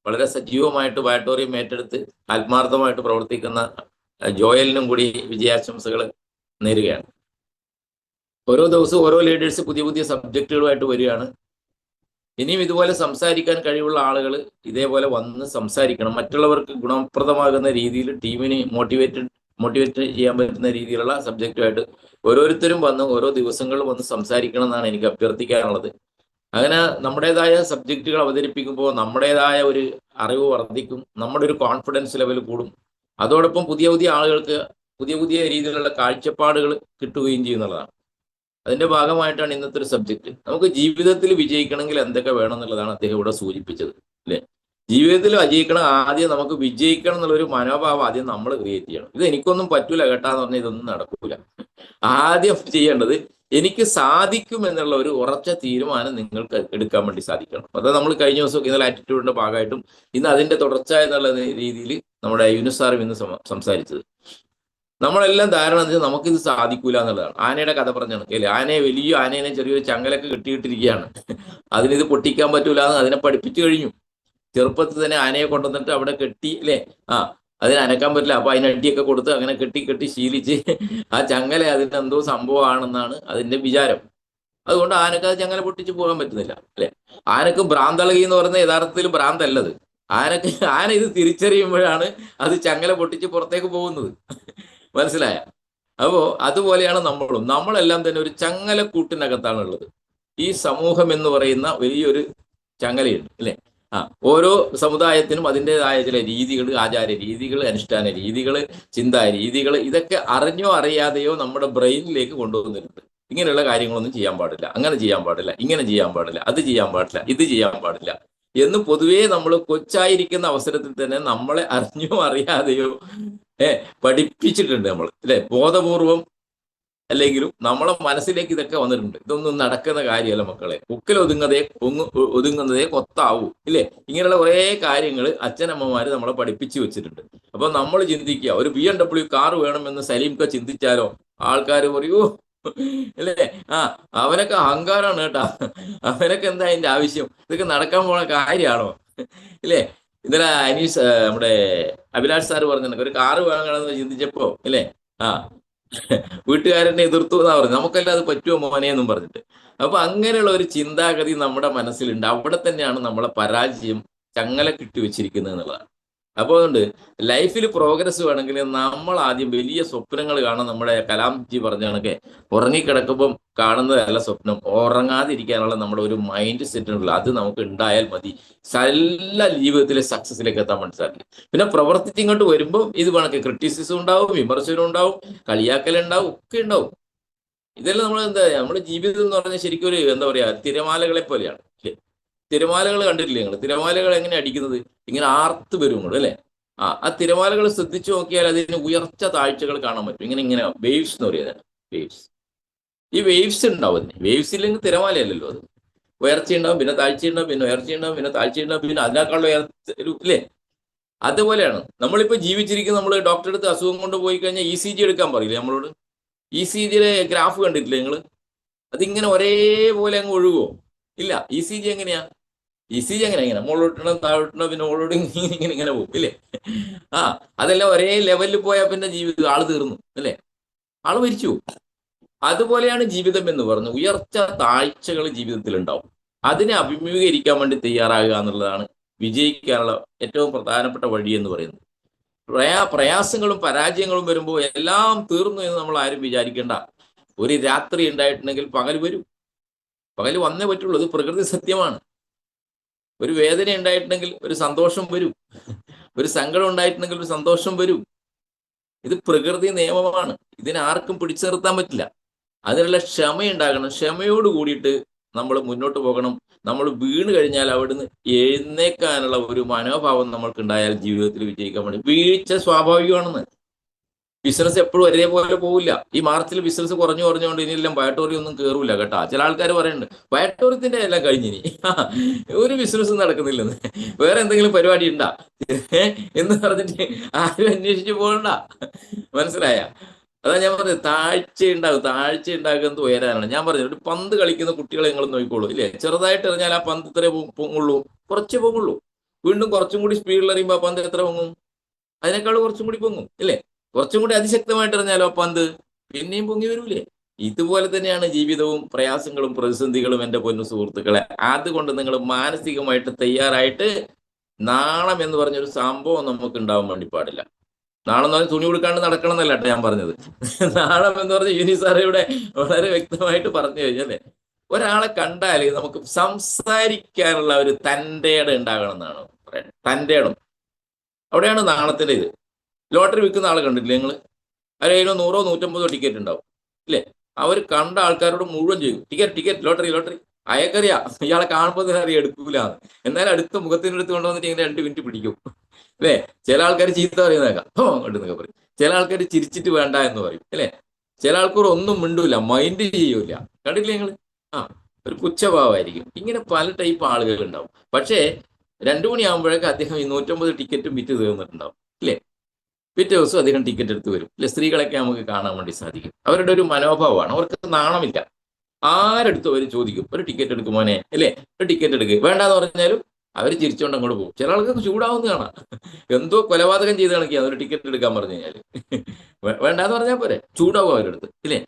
S3: വളരെ സജീവമായിട്ട് ബയോട്ടോറിയം ഏറ്റെടുത്ത് ആത്മാർത്ഥമായിട്ട് പ്രവർത്തിക്കുന്ന ജോയലിനും കൂടി വിജയാശംസകൾ നേരുകയാണ്. ഓരോ ദിവസവും ഓരോ ലീഡേഴ്സ് പുതിയ പുതിയ സബ്ജക്റ്റുകളുമായിട്ട് വരികയാണ്. ഇനിയും ഇതുപോലെ സംസാരിക്കാൻ കഴിവുള്ള ആളുകൾ ഇതേപോലെ വന്ന് സംസാരിക്കണം. മറ്റുള്ളവർക്ക് ഗുണപ്രദമാകുന്ന രീതിയിൽ ടീമിനെ മോട്ടിവേറ്റ് ചെയ്യാൻ പറ്റുന്ന രീതിയിലുള്ള സബ്ജക്റ്റുമായിട്ട് ഓരോരുത്തരും വന്ന് ഓരോ ദിവസങ്ങളിൽ വന്ന് സംസാരിക്കണം എന്നാണ് എനിക്ക് അഭ്യർത്ഥിക്കാനുള്ളത്. അങ്ങനെ നമ്മുടേതായ സബ്ജക്റ്റുകൾ അവതരിപ്പിക്കുമ്പോൾ നമ്മുടേതായ ഒരു അറിവ് വർദ്ധിക്കും, നമ്മുടെ ഒരു കോൺഫിഡൻസ് ലെവൽ കൂടും. അതോടൊപ്പം പുതിയ പുതിയ ആളുകൾക്ക് പുതിയ പുതിയ രീതിയിലുള്ള കാഴ്ചപ്പാടുകൾ കിട്ടുകയും ചെയ്യുന്നതാണ്. അതിന്റെ ഭാഗമായിട്ടാണ് ഇന്നത്തെ ഒരു സബ്ജക്റ്റ്. നമുക്ക് ജീവിതത്തിൽ വിജയിക്കണമെങ്കിൽ എന്തൊക്കെ വേണം എന്നുള്ളതാണ് അദ്ദേഹം ഇവിടെ സൂചിപ്പിച്ചത്, അല്ലേ? ജീവിതത്തിൽ വിജയിക്കണം, ആദ്യം നമുക്ക് വിജയിക്കണം എന്നുള്ളൊരു മനോഭാവം ആദ്യം നമ്മൾ ക്രിയേറ്റ് ചെയ്യണം. ഇത് എനിക്കൊന്നും പറ്റൂല കേട്ടാന്ന് പറഞ്ഞാൽ ഇതൊന്നും നടക്കൂല. ആദ്യം ചെയ്യേണ്ടത് എനിക്ക് സാധിക്കും എന്നുള്ള ഒരു ഉറച്ച തീരുമാനം നിങ്ങൾക്ക് എടുക്കാൻ വേണ്ടി സാധിക്കണം. അത് നമ്മൾ കഴിഞ്ഞ ദിവസം ഇന്നലെ ആറ്റിറ്റ്യൂഡിന്റെ ഭാഗമായിട്ടും ഇന്ന് അതിന്റെ തുടർച്ച എന്നുള്ള രീതിയിൽ നമ്മുടെ യൂനുസ് സാറും ഇന്ന് സംസാരിച്ചത്. നമ്മളെല്ലാം ധാരണ വെച്ചാൽ നമുക്കിത് സാധിക്കൂല എന്നുള്ളതാണ്. ആനയുടെ കഥ പറഞ്ഞാണ് അല്ലേ, ആനയെ വലിയ ആനേനെ ചെറിയൊരു ചങ്ങലൊക്കെ കെട്ടിയിട്ടിരിക്കുകയാണ്, അതിനിത് പൊട്ടിക്കാൻ പറ്റൂല എന്ന് അതിനെ പഠിപ്പിച്ചു കഴിഞ്ഞു. ചെറുപ്പത്തിൽ തന്നെ ആനയെ കൊണ്ടുവന്നിട്ട് അവിടെ കെട്ടി അല്ലേ, അതിന് അനക്കാൻ പറ്റില്ല, അപ്പൊ അതിന് അടിയൊക്കെ കൊടുത്ത് അങ്ങനെ കെട്ടി കെട്ടി ശീലിച്ച് ആ ചങ്ങല അതിന് എന്തോ സംഭവമാണെന്നാണ് അതിന്റെ വിചാരം. അതുകൊണ്ട് ആനക്ക് അത് ചങ്ങല പൊട്ടിച്ച് പോകാൻ പറ്റുന്നില്ല അല്ലെ. ആനക്ക് ഭ്രാന്തളകി എന്ന് പറയുന്നത് യഥാർത്ഥത്തിൽ ഭ്രാന്തല്ലത്. ആന ഇത് തിരിച്ചറിയുമ്പോഴാണ് അത് ചങ്ങല പൊട്ടിച്ച് പുറത്തേക്ക് പോകുന്നത്. മനസ്സിലായ? അപ്പോ അതുപോലെയാണ് നമ്മളെല്ലാം തന്നെ ഒരു ചങ്ങലക്കൂട്ടിനകത്താണ് ഉള്ളത്. ഈ സമൂഹം എന്ന് പറയുന്ന വലിയൊരു ചങ്ങലയുണ്ട് അല്ലെ. ഓരോ സമുദായത്തിനും അതിൻ്റെതായ ചില രീതികൾ, ആചാര രീതികൾ, അനുഷ്ഠാന രീതികൾ, ചിന്താ രീതികൾ, ഇതൊക്കെ അറിഞ്ഞോ അറിയാതെയോ നമ്മുടെ ബ്രെയിനിലേക്ക് കൊണ്ടുവന്നിട്ടുണ്ട്. ഇങ്ങനെയുള്ള കാര്യങ്ങളൊന്നും ചെയ്യാൻ പാടില്ല, അങ്ങനെ ചെയ്യാൻ പാടില്ല, ഇങ്ങനെ ചെയ്യാൻ പാടില്ല, അത് ചെയ്യാൻ പാടില്ല, ഇത് ചെയ്യാൻ പാടില്ല എന്ന് പൊതുവേ നമ്മൾ കൊച്ചായിരിക്കുന്ന അവസരത്തിൽ തന്നെ നമ്മളെ അറിഞ്ഞോ അറിയാതെയോ പഠിപ്പിച്ചിട്ടുണ്ട് നമ്മൾ അല്ലെ. ബോധപൂർവം അല്ലെങ്കിലും നമ്മളെ മനസ്സിലേക്ക് ഇതൊക്കെ വന്നിട്ടുണ്ട്. ഇതൊന്നും നടക്കുന്ന കാര്യമല്ല മക്കളെ, ഒതുങ്ങുന്നതേ കൊത്താവൂ ഇല്ലേ. ഇങ്ങനെയുള്ള കുറേ കാര്യങ്ങൾ അച്ഛനമ്മമാര് നമ്മളെ പഠിപ്പിച്ചു വെച്ചിട്ടുണ്ട്. അപ്പൊ നമ്മൾ ചിന്തിക്കുക, ഒരു BMW കാർ വേണമെന്ന് സലീംക്ക ചിന്തിച്ചാലോ ആൾക്കാർ പറയൂ അല്ലേ, അവനൊക്കെ അഹങ്കാരമാണ് കേട്ടാ, അവനൊക്കെ എന്താ അതിന്റെ ആവശ്യം, ഇതൊക്കെ നടക്കാൻ പോണ കാര്യമാണോ ഇല്ലേ. ഇന്നലെ നമ്മുടെ അഭിലാഷ് സാറ് പറഞ്ഞിട്ടുണ്ട്, ഒരു കാറ് വാങ്ങണമെന്ന് ചിന്തിച്ചപ്പോ ഇല്ലേ, വീട്ടുകാരനെ എതിർത്തു എന്നാ പറഞ്ഞു, നമുക്കെല്ലാം അത് പറ്റുമോ മോനെ എന്നും പറഞ്ഞിട്ട്. അപ്പൊ അങ്ങനെയുള്ള ഒരു ചിന്താഗതി നമ്മുടെ മനസ്സിലുണ്ട്. അവിടെ തന്നെയാണ് നമ്മളെ പരാജയം ചങ്ങല കിട്ടി വെച്ചിരിക്കുന്നത് എന്നുള്ളതാണ്. അപ്പോൾ അതുകൊണ്ട് ലൈഫിൽ പ്രോഗ്രസ് വേണമെങ്കിൽ നമ്മൾ ആദ്യം വലിയ സ്വപ്നങ്ങൾ കാണാൻ. നമ്മുടെ കലാംജി പറഞ്ഞ കണക്കെ ഉറങ്ങിക്കിടക്കുമ്പം കാണുന്നതല്ല സ്വപ്നം, ഉറങ്ങാതിരിക്കാനുള്ള നമ്മുടെ ഒരു മൈൻഡ് സെറ്റ് ഉണ്ടല്ലോ, അത് നമുക്ക് ഉണ്ടായാൽ മതി എല്ലാ ജീവിതത്തിലെ സക്സസിലേക്ക് എത്താൻ മനസ്സിലാക്കി. പിന്നെ പ്രവർത്തിച്ച് ഇങ്ങോട്ട് വരുമ്പോൾ ഇത് കണക്ക് ക്രിറ്റിസിസം ഉണ്ടാവും, വിമർശനം ഉണ്ടാവും, കളിയാക്കലുണ്ടാവും, ഒക്കെ ഉണ്ടാവും. ഇതെല്ലാം നമ്മുടെ ജീവിതം എന്ന് പറഞ്ഞാൽ ശരിക്കും ഒരു എന്താ പറയാ, തിരമാലകളെ പോലെയാണ് അല്ലേ. തിരമാലകൾ കണ്ടിട്ടില്ലേ നിങ്ങൾ? തിരമാലകൾ എങ്ങനെ അടിക്കുന്നത്? ഇങ്ങനെ ആർത്ത് വരും അല്ലേ. ആ തിരമാലകൾ ശ്രദ്ധിച്ചു നോക്കിയാൽ അതിന് ഉയർച്ച താഴ്ചകൾ കാണാൻ പറ്റും. ഇങ്ങനെ വേവ്സ് എന്ന് പറയുന്നത്, വേവ്സ്. ഈ വേവ്സ് ഉണ്ടാവും. വേവ്സ് ഇല്ലെങ്കിൽ തിരമാലയല്ലല്ലോ അത്. ഉയർച്ചയുണ്ടാവും, പിന്നെ താഴ്ചയുണ്ടാവും, പിന്നെ ഉയർച്ചയുണ്ടാവും, പിന്നെ താഴ്ചയുണ്ടാവും, പിന്നെ അതിനേക്കാളുള്ള ഇല്ലേ. അതുപോലെയാണ് നമ്മളിപ്പോ ജീവിച്ചിരിക്കുന്ന. നമ്മൾ ഡോക്ടറെ അടുത്ത് അസുഖം കൊണ്ട് പോയി കഴിഞ്ഞാൽ ECG എടുക്കാൻ പറയില്ലേ നമ്മളോട്? ECGയുടെ ഗ്രാഫ് കണ്ടിട്ടില്ലേ നിങ്ങൾ? അതിങ്ങനെ ഒരേപോലെ അങ്ങ് ഒഴുകുമോ? ഇല്ല. ECG എങ്ങനെയാ? ECG എങ്ങനെ മുകളിലോട്ടണം, താഴോട്ടണം, പിന്നെ മുകളിലോട്ട് ഇങ്ങനെ പോകും ഇല്ലേ. അതെല്ലാം ഒരേ ലെവലിൽ പോയാൽ പിന്നെ ജീവിതം ആള് തീർന്നു അല്ലേ, ആള് മരിച്ചു. അതുപോലെയാണ് ജീവിതം എന്ന് പറഞ്ഞു. ഉയർച്ച താഴ്ചകൾ ജീവിതത്തിൽ ഉണ്ടാവും. അതിനെ അഭിമുഖീകരിക്കാൻ വേണ്ടി തയ്യാറാകുക എന്നുള്ളതാണ് വിജയിക്കാനുള്ള ഏറ്റവും പ്രധാനപ്പെട്ട വഴി എന്ന് പറയുന്നത്. പ്രയാസങ്ങളും പരാജയങ്ങളും വരുമ്പോൾ എല്ലാം തീർന്നു എന്ന് നമ്മൾ ആരും വിചാരിക്കേണ്ട. ഒരു രാത്രി ഉണ്ടായിട്ടുണ്ടെങ്കിൽ പകൽ വരും, പകൽ വന്നേ പറ്റുള്ളൂ. ഇത് പ്രകൃതി സത്യമാണ്. ഒരു വേദന ഉണ്ടായിട്ടുണ്ടെങ്കിൽ ഒരു സന്തോഷം വരും, ഒരു സങ്കടം ഉണ്ടായിട്ടുണ്ടെങ്കിൽ ഒരു സന്തോഷം വരും. ഇത് പ്രകൃതി നിയമമാണ്. ഇതിനെ ആർക്കും പിടിച്ചു നിർത്താൻ പറ്റില്ല. അതിനുള്ള ക്ഷമയുണ്ടാകണം. ക്ഷമയോട് കൂടിയിട്ട് നമ്മൾ മുന്നോട്ട് പോകണം. നമ്മൾ വീണ് കഴിഞ്ഞാൽ അവിടുന്ന് എഴുന്നേക്കാനുള്ള ഒരു മനോഭാവം നമ്മൾക്ക് ഉണ്ടായാൽ ജീവിതത്തിൽ വിജയിക്കാൻ വേണ്ടി. വീഴ്ച സ്വാഭാവികമാണെന്ന്. ബിസിനസ് എപ്പോഴും ഒരേപോലെ പോവില്ല. ഈ മാർച്ചിൽ ബിസിനസ് കുറഞ്ഞുകൊണ്ട് ഇനിയെല്ലാം ബയോട്ടോറിയം ഒന്നും കയറൂല കേട്ടാ. ചില ആൾക്കാർ പറയുന്നുണ്ട് ബയോട്ടോറിയത്തിന്റെ എല്ലാം കഴിഞ്ഞിനി, ഒരു ബിസിനസ് നടക്കുന്നില്ലെന്ന്, വേറെ എന്തെങ്കിലും പരിപാടി ഉണ്ടാ എന്ന് പറഞ്ഞിട്ട് ആരും അന്വേഷിച്ചു പോകണ്ട. മനസ്സിലായ? അതാ ഞാൻ പറഞ്ഞത്, താഴ്ച ഉണ്ടാകുന്നത് ഉയരാനാണ്. ഞാൻ പറഞ്ഞത് ഒരു പന്ത് കളിക്കുന്ന കുട്ടികളെ നിങ്ങൾ നോക്കിക്കോളൂ ഇല്ലേ. ചെറുതായിട്ട് എറിഞ്ഞാൽ ആ പന്ത് ഇത്രേ പൊങ്ങുള്ളൂ, കുറച്ച് പൊങ്ങുള്ളൂ. വീണ്ടും കുറച്ചും കൂടി സ്പീഡിൽ എറിയുമ്പോൾ ആ പന്ത് എത്ര പൊങ്ങും? അതിനേക്കാൾ കുറച്ചും കൂടി പൊങ്ങും ഇല്ലേ. കുറച്ചും കൂടി അതിശക്തമായിട്ട് എറിഞ്ഞാലോ പന്ത് പിന്നെയും പൊങ്ങി വരൂലേ. ഇതുപോലെ തന്നെയാണ് ജീവിതവും പ്രയാസങ്ങളും പ്രതിസന്ധികളും എൻ്റെ പൊന്നു സുഹൃത്തുക്കളെ. അതുകൊണ്ട് നിങ്ങൾ മാനസികമായിട്ട് തയ്യാറായിട്ട്, നാണം എന്ന് പറഞ്ഞൊരു സംഭവം നമുക്ക് ഉണ്ടാവാൻ വേണ്ടി പാടില്ല. നാണം എന്ന് പറഞ്ഞാൽ തുണി കൊടുക്കാണ്ട് നടക്കണം എന്നല്ല കേട്ടോ ഞാൻ പറഞ്ഞത്. നാണം എന്ന് പറഞ്ഞ യൂനിസാറ് ഇവിടെ വളരെ വ്യക്തമായിട്ട് പറഞ്ഞു കഴിഞ്ഞല്ലേ, ഒരാളെ കണ്ടാൽ നമുക്ക് സംസാരിക്കാനുള്ള ഒരു തൻ്റെ ഇടം ഉണ്ടാകണം എന്നാണ് പറയുന്നത്. തൻ്റെ ഇടം, അവിടെയാണ് നാണത്തിൻ്റെ ഇത്. ലോട്ടറി വിൽക്കുന്ന ആളെ കണ്ടിട്ടില്ലേ നിങ്ങൾ? അതിൽ 100 150 ടിക്കറ്റ് ഉണ്ടാവും ഇല്ലേ. അവർ കണ്ട ആൾക്കാരോട് മുഴുവൻ ചെയ്യും, ടിക്കറ്റ് ലോട്ടറി. അയക്കറിയാ ഇയാളെ കാണുമ്പോൾ തന്നെ അറിയാം എടുക്കൂലാന്ന്. എന്നാലും അടുത്ത മുഖത്തിനടുത്ത് കൊണ്ടുവന്നിട്ട് ഇങ്ങനെ 2 മിനിറ്റ് പിടിക്കും അല്ലേ. ചില ആൾക്കാർ ചീത്ത പറയുന്നേക്കാം, അങ്ങോട്ട് എന്നൊക്കെ പറയും. ചില ആൾക്കാർ ചിരിച്ചിട്ട് വേണ്ട എന്ന് പറയും അല്ലേ. ചില ആൾക്കാർ ഒന്നും മിണ്ടൂല, മൈൻഡ് ചെയ്യൂല. കണ്ടില്ലേ നിങ്ങൾ? ആ, ഒരു പുച്ഛഭാവമായിരിക്കും. ഇങ്ങനെ പല ടൈപ്പ് ആളുകൾ ഉണ്ടാവും. പക്ഷേ 2 മണിയാകുമ്പോഴേക്ക് അദ്ദേഹം ഈ 150 ടിക്കറ്റും വിറ്റ് തീർന്നിട്ടുണ്ടാവും, ഇല്ലേ? പിറ്റേ ദിവസം അദ്ദേഹം ടിക്കറ്റ് എടുത്ത് വരും, ഇല്ലേ? സ്ത്രീകളൊക്കെ നമുക്ക് കാണാൻ വേണ്ടി സാധിക്കും. അവരുടെ ഒരു മനോഭാവമാണ്, അവർക്ക് നാണമില്ല. ആരെടുത്തും അവർ ചോദിക്കും, ഒരു ടിക്കറ്റ് എടുക്കും മോനെ, അല്ലേ? ഒരു ടിക്കറ്റ് എടുക്കുക. വേണ്ടാന്ന് പറഞ്ഞാലും അവർ ചിരിച്ചുകൊണ്ട് അങ്ങോട്ട് പോകും. ചില ആൾക്ക് ചൂടാവുന്ന കാണാം, എന്തോ കൊലപാതകം ചെയ്ത് കണക്കിയാണ് ഒരു ടിക്കറ്റ് എടുക്കാൻ പറഞ്ഞു കഴിഞ്ഞാൽ. വേണ്ടാന്ന് പറഞ്ഞാൽ പോരെ, ചൂടാവും അവരെടുത്ത്, ഇല്ലേ?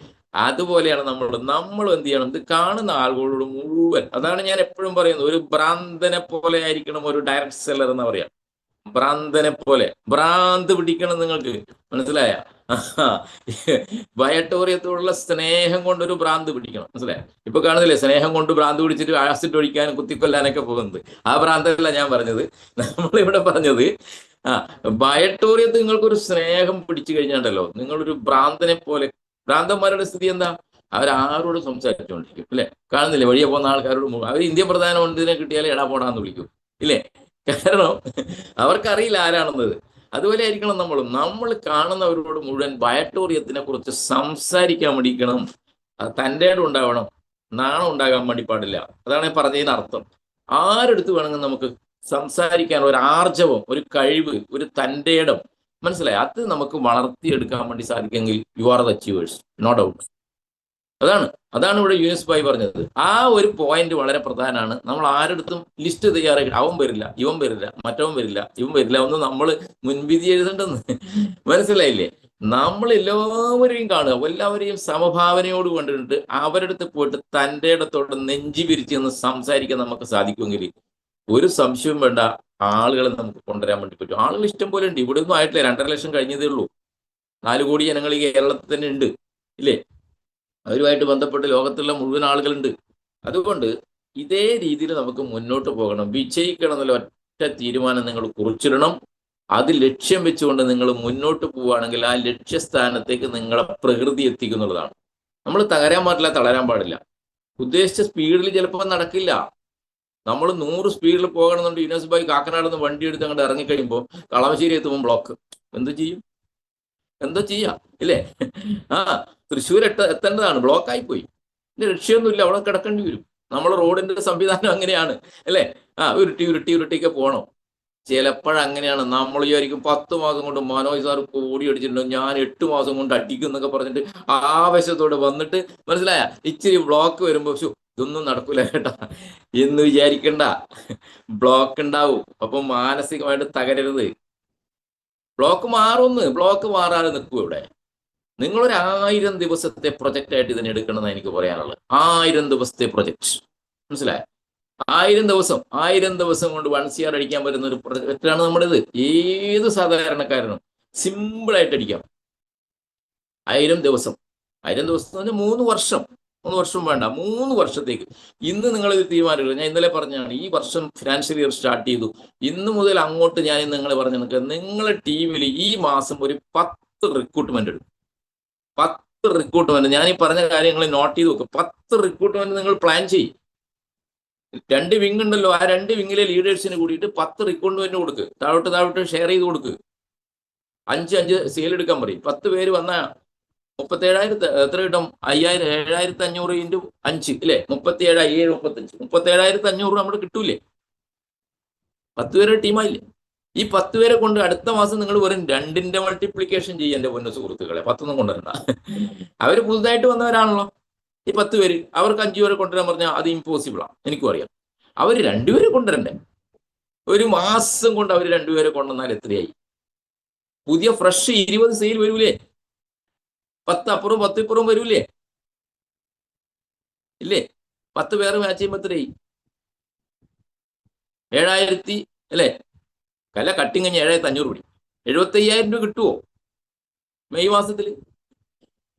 S3: അതുപോലെയാണ് നമ്മൾ എന്ത് ചെയ്യണം? ഇത് കാണുന്ന ആളുകളോട് മുഴുവൻ, അതാണ് ഞാൻ എപ്പോഴും പറയുന്നത്, ഒരു ഭ്രാന്തനെ പോലെ ആയിരിക്കണം ഒരു ഡയറക്ട് സെല്ലർ എന്ന് പറയാം. ഭ്രാന്തനെ പോലെ, ഭ്രാന്ത് പിടിക്കണം നിങ്ങൾക്ക്, മനസ്സിലായ? വയട്ടോറിയത്തോടുള്ള സ്നേഹം കൊണ്ടൊരു ഭ്രാന്ത് പിടിക്കണം, മനസ്സിലായ? ഇപ്പൊ കാണുന്നില്ലേ, സ്നേഹം കൊണ്ട് ഭ്രാന്ത് പിടിച്ചിട്ട് ആസിഡ് ഒഴിക്കാനും കുത്തിക്കൊല്ലാനൊക്കെ പോകുന്നത്. ആ ഭ്രാന്തല്ല ഞാൻ പറഞ്ഞത്. നമ്മളിവിടെ പറഞ്ഞത് വയട്ടോറിയത്ത് നിങ്ങൾക്കൊരു സ്നേഹം പിടിച്ചു കഴിഞ്ഞാണ്ടല്ലോ, നിങ്ങളൊരു ഭ്രാന്തനെ പോലെ. ഭ്രാന്തന്മാരുടെ സ്ഥിതി എന്താ? അവരാരോടും സംസാരിച്ചുകൊണ്ടിരിക്കും, അല്ലെ? കാണുന്നില്ലേ, വഴിയെ പോകുന്ന ആൾക്കാരോട് അവർ ഇന്ത്യ പ്രധാനമന്ത്രിനെ കിട്ടിയാലേ എടാ പോടാന്ന് വിളിക്കും, ഇല്ലേ? കാരണം അവർക്കറിയില്ല ആരാണെന്നത്. അതുപോലെ ആയിരിക്കണം നമ്മൾ കാണുന്നവരോട് മുഴുവൻ വയട്ടോറിയത്തിനെ കുറിച്ച് സംസാരിക്കാൻ പഠിക്കണം. തൻ്റെ ഇടം ഉണ്ടാവണം, നാണം ഉണ്ടാകാൻ വേണ്ടി പാടില്ല. അതാണ് പറഞ്ഞതിന് അർത്ഥം. ആരെടുത്ത് വേണമെങ്കിൽ നമുക്ക് സംസാരിക്കാൻ ഒരു ആർജവം, ഒരു കഴിവ്, ഒരു തൻ്റെ ഇടം, മനസ്സിലായി? അത് നമുക്ക് വളർത്തിയെടുക്കാൻ വേണ്ടി സാധിക്കുമെങ്കിൽ you are the achievers, no doubt. അതാണ് ഇവിടെ യൂനിസ് ഭായി പറഞ്ഞത്. ആ ഒരു പോയിന്റ് വളരെ പ്രധാനമാണ്. നമ്മൾ ആരെടുത്തും ലിസ്റ്റ് തയ്യാറാക്കി അവൻ വരില്ല, ഇവൻ വരില്ല, മറ്റവൻ വരില്ല, ഇവൻ വരില്ല, ഒന്ന് നമ്മൾ മുൻവിധി എഴുതണ്ടെന്ന്. മനസ്സിലായില്ലേ? നമ്മൾ എല്ലാവരെയും കാണുക, എല്ലാവരെയും സമഭാവനയോട് കൊണ്ടിട്ട് അവരുടെ അടുത്ത് പോയിട്ട് തൻ്റെ ഇടത്തോട് നെഞ്ചി വിരിച്ചെന്ന് സംസാരിക്കാൻ നമുക്ക് സാധിക്കുമെങ്കിൽ ഒരു സംശയവും വേണ്ട, ആളുകളെ നമുക്ക് കൊണ്ടുവരാൻ വേണ്ടി പറ്റും. ആളുകൾ ഇഷ്ടം പോലെ ഉണ്ട്. ഇവിടെ ഒന്നും ആയിട്ടില്ല, 2.5 ലക്ഷം കഴിഞ്ഞതേ ഉള്ളൂ. 4 കോടി ജനങ്ങൾ ഈ കേരളത്തിൽ തന്നെ ഉണ്ട്, ഇല്ലേ? അവരുമായിട്ട് ബന്ധപ്പെട്ട് ലോകത്തുള്ള മുഴുവൻ ആളുകളുണ്ട്. അതുകൊണ്ട് ഇതേ രീതിയിൽ നമുക്ക് മുന്നോട്ട് പോകണം. വിജയിക്കണം എന്നുള്ള ഒറ്റ തീരുമാനം നിങ്ങൾ കുറിച്ചിടണം. അത് ലക്ഷ്യം വെച്ചുകൊണ്ട് നിങ്ങൾ മുന്നോട്ട് പോവുകയാണെങ്കിൽ ആ ലക്ഷ്യസ്ഥാനത്തേക്ക് നിങ്ങളെ പ്രകൃതി എത്തിക്കുന്നുള്ളതാണ്. നമ്മൾ തകരാൻ പാടില്ല, തളരാൻ പാടില്ല. ഉദ്ദേശിച്ച സ്പീഡിൽ ചിലപ്പോൾ നടക്കില്ല. നമ്മൾ 100 സ്പീഡിൽ പോകണമെന്നുണ്ട്. യൂനിസ് ഭായി കാക്കനാട് നിന്ന് വണ്ടി എടുത്ത് അങ്ങോട്ട് ഇറങ്ങിക്കഴിയുമ്പോൾ കളമശ്ശേരി എത്തുമ്പോൾ ബ്ലോക്ക്. എന്ത് ചെയ്യും? എന്തോ ചെയ്യാം, ഇല്ലേ? തൃശ്ശൂർ എത്തേണ്ടതാണ്, ബ്ലോക്കായി പോയി. ലക്ഷ്യമൊന്നുമില്ല, അവിടെ കിടക്കേണ്ടി വരും. നമ്മൾ റോഡിന്റെ സംവിധാനം അങ്ങനെയാണ്, അല്ലേ? ഉരുട്ടിയൊക്കെ പോകണം. ചിലപ്പോഴങ്ങനെയാണ്. നമ്മൾ വിചാരിക്കും 10 മാസം കൊണ്ട് മനോജ് സാർ ഓടി അടിച്ചിട്ടുണ്ടോ, ഞാൻ 8 മാസം കൊണ്ട് അടിക്കും എന്നൊക്കെ പറഞ്ഞിട്ട് ആവേശത്തോടെ വന്നിട്ട്, മനസ്സിലായ? ഇച്ചിരി ബ്ലോക്ക് വരുമ്പോ ഇതൊന്നും നടക്കൂല കേട്ടാ എന്ന് വിചാരിക്കണ്ട. ബ്ലോക്ക് ഉണ്ടാവും. അപ്പൊ മാനസികമായിട്ട് തകരരുത്. ബ്ലോക്ക് ബ്ലോക്ക് മാറാതെ നിൽക്കും ഇവിടെ. നിങ്ങളൊരു 1000 ദിവസത്തെ പ്രൊജക്റ്റ് ആയിട്ട് ഇതിനെ എടുക്കണമെന്ന് എനിക്ക് പറയാനുള്ളത്. 1000 ദിവസത്തെ പ്രൊജക്ട്, മനസ്സിലായ? 1000 ദിവസം കൊണ്ട് 1CR അടിക്കാൻ പറ്റുന്ന ഒരു പ്രൊജക്റ്റാണ് നമ്മുടേത്. ഏത് സാധാരണക്കാരനും സിമ്പിളായിട്ട് അടിക്കാം. 1000 ദിവസം എന്ന് പറഞ്ഞാൽ 3 വർഷം. 3 വർഷം വേണ്ട, 3 വർഷത്തേക്ക്. ഇന്ന് നിങ്ങൾ ഇത് തീരുമാനിക്കുക. ഞാൻ ഇന്നലെ പറഞ്ഞാണ്, ഈ വർഷം ഫിനാൻഷ്യൽ ഇയർ സ്റ്റാർട്ട് ചെയ്തു. ഇന്ന് മുതൽ അങ്ങോട്ട് ഞാൻ നിങ്ങൾ പറഞ്ഞു, നിങ്ങളെ ടീമിൽ ഈ മാസം ഒരു 10 റിക്രൂട്ട്മെന്റ് എടുക്കും. 10 റിക്രൂട്ട്മെന്റ്. ഞാൻ ഈ പറഞ്ഞ കാര്യങ്ങൾ നോട്ട് ചെയ്ത് വെക്കും. 10 റിക്രൂട്ട്മെന്റ് നിങ്ങൾ പ്ലാൻ ചെയ്യും. 2 വിങ് ഉണ്ടല്ലോ, ആ 2 വിങ്ങിലെ ലീഡേഴ്സിന് കൂടിയിട്ട് 10 റിക്രൂട്ട്മെന്റ് കൊടുക്ക്. താഴോട്ട് ഷെയർ ചെയ്ത് കൊടുക്ക്. 5 സെയിൽ എടുക്കാൻ പറയും. 10 പേര് വന്നാൽ 37,000 എത്ര കിട്ടും? 7,500 × 5, ഇല്ലേ? 37,000 35 37,500 നമ്മൾ കിട്ടൂലേ? 10 പേരുടെ ടീമായില്ലേ? ഈ 10 പേരെ കൊണ്ട് അടുത്ത മാസം നിങ്ങൾ വെറും 2ന്റെ മൾട്ടിപ്ലിക്കേഷൻ ചെയ്യും. എന്റെ പൊന്നു സുഹൃത്തുക്കളെ, 10 കൊണ്ടുവരണ്ട. അവര് പുതുതായിട്ട് വന്നവരാണല്ലോ ഈ 10 പേര്. അവർക്ക് 5 പേരെ കൊണ്ടുവരാൻ പറഞ്ഞാൽ അത് ഇമ്പോസിബിളാണ്, എനിക്കും അറിയാം. അവർ 2 പേരെ കൊണ്ടുവരണ്ടേ? ഒരു മാസം കൊണ്ട് അവർ 2 പേരെ കൊണ്ടുവന്നാൽ എത്രയായി? പുതിയ ഫ്രഷ് 20 സെയിൽ വരൂലേ? 10 അപ്പുറം 10 ഇപ്പുറം വരൂലേ? ഇല്ലേ? 10 പേര് മാച്ച് ചെയ്യുമ്പോൾ എത്രയായി? 7,000, അല്ലേ? കട്ടിങ് കഴിഞ്ഞ് 7,500 കൂടി 75,000 രൂപ കിട്ടുമോ മെയ് മാസത്തിൽ?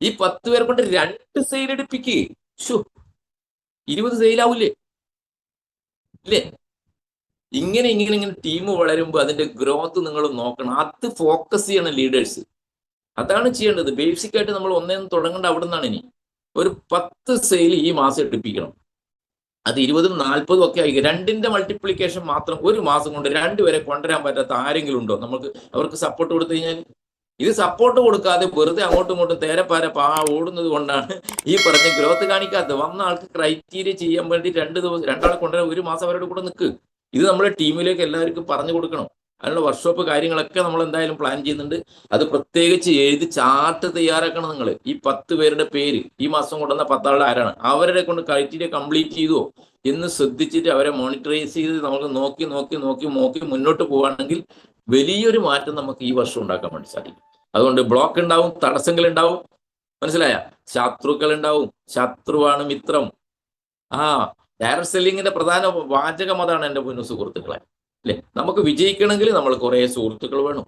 S3: ഈ 10 പേരെ കൊണ്ട് 2 സെയിൽ എടുപ്പിക്ക്. 20 സെയിലാവൂലേ? ഇല്ലേ? ഇങ്ങനെ ടീം വളരുമ്പോൾ അതിന്റെ ഗ്രോത്ത് നിങ്ങൾ നോക്കണം. അത് ഫോക്കസ് ചെയ്യണം ലീഡേഴ്സ്. അതാണ് ചെയ്യേണ്ടത്. ബേസിക് ആയിട്ട് നമ്മൾ ഒന്നേന്ന് തുടങ്ങേണ്ട അവിടെ നിന്നാണ്. ഇനി ഒരു 10 സെയിൽ ഈ മാസം എടുപ്പിക്കണം. അത് 20ഉം 40ഉം ഒക്കെ ആയിരിക്കും. 2ന്റെ മൾട്ടിപ്ലിക്കേഷൻ മാത്രം ഒരു മാസം കൊണ്ട് 2 പേരെ കൊണ്ടുവരാൻ പറ്റാത്ത ആരെങ്കിലും ഉണ്ടോ? അവർക്ക് സപ്പോർട്ട് കൊടുത്തു കഴിഞ്ഞാൽ ഇത് സപ്പോർട്ട് കൊടുക്കാതെ വെറുതെ അങ്ങോട്ടും ഇങ്ങോട്ടും തേരപ്പാര ഓടുന്നത് കൊണ്ടാണ് ഈ പറഞ്ഞ ഗ്രോത്ത് കാണിക്കാത്തത്. വന്ന ആൾക്ക് ക്രൈറ്റീരിയ ചെയ്യാൻ വേണ്ടി 2 ദിവസം 2 ആളെ കൊണ്ടുവരാൻ 1 മാസം അവരുടെ കൂടെ നിൽക്ക്. ഇത് നമ്മുടെ ടീമിലേക്ക് എല്ലാവർക്കും പറഞ്ഞു കൊടുക്കണം. അതിനുള്ള വർക്ക്ഷോപ്പ് കാര്യങ്ങളൊക്കെ നമ്മൾ എന്തായാലും പ്ലാൻ ചെയ്യുന്നുണ്ട്. അത് പ്രത്യേകിച്ച് എഴുതി ചാർട്ട് തയ്യാറാക്കണം. നിങ്ങൾ ഈ 10 പേരുടെ പേര് ഈ മാസം കൊണ്ടുവന്ന 10 ആളുടെ ആരാണ്, അവരുടെ കൊണ്ട് ക്രൈറ്റീരിയ കംപ്ലീറ്റ് ചെയ്തോ എന്ന് ശ്രദ്ധിച്ചിട്ട് അവരെ മോണിറ്ററൈസ് ചെയ്ത് നമുക്ക് നോക്കി മുന്നോട്ട് പോവുകയാണെങ്കിൽ വലിയൊരു മാറ്റം നമുക്ക് ഈ വർഷം ഉണ്ടാക്കാൻ വേണ്ടി സാധിക്കും. അതുകൊണ്ട് ബ്ലോക്ക് ഉണ്ടാവും, തടസ്സങ്ങൾ ഉണ്ടാവും, മനസ്സിലായ, ശത്രുക്കൾ ഉണ്ടാവും. ശത്രുവാണ് മിത്രം. ഡയറക്ട് സെല്ലിങ്ങിന്റെ പ്രധാന വാചകം അതാണ് എൻ്റെ പൊന്നു സുഹൃത്തുക്കളെ, അല്ലെ? നമുക്ക് വിജയിക്കണമെങ്കിൽ നമ്മൾ കുറെ സുഹൃത്തുക്കൾ വേണം.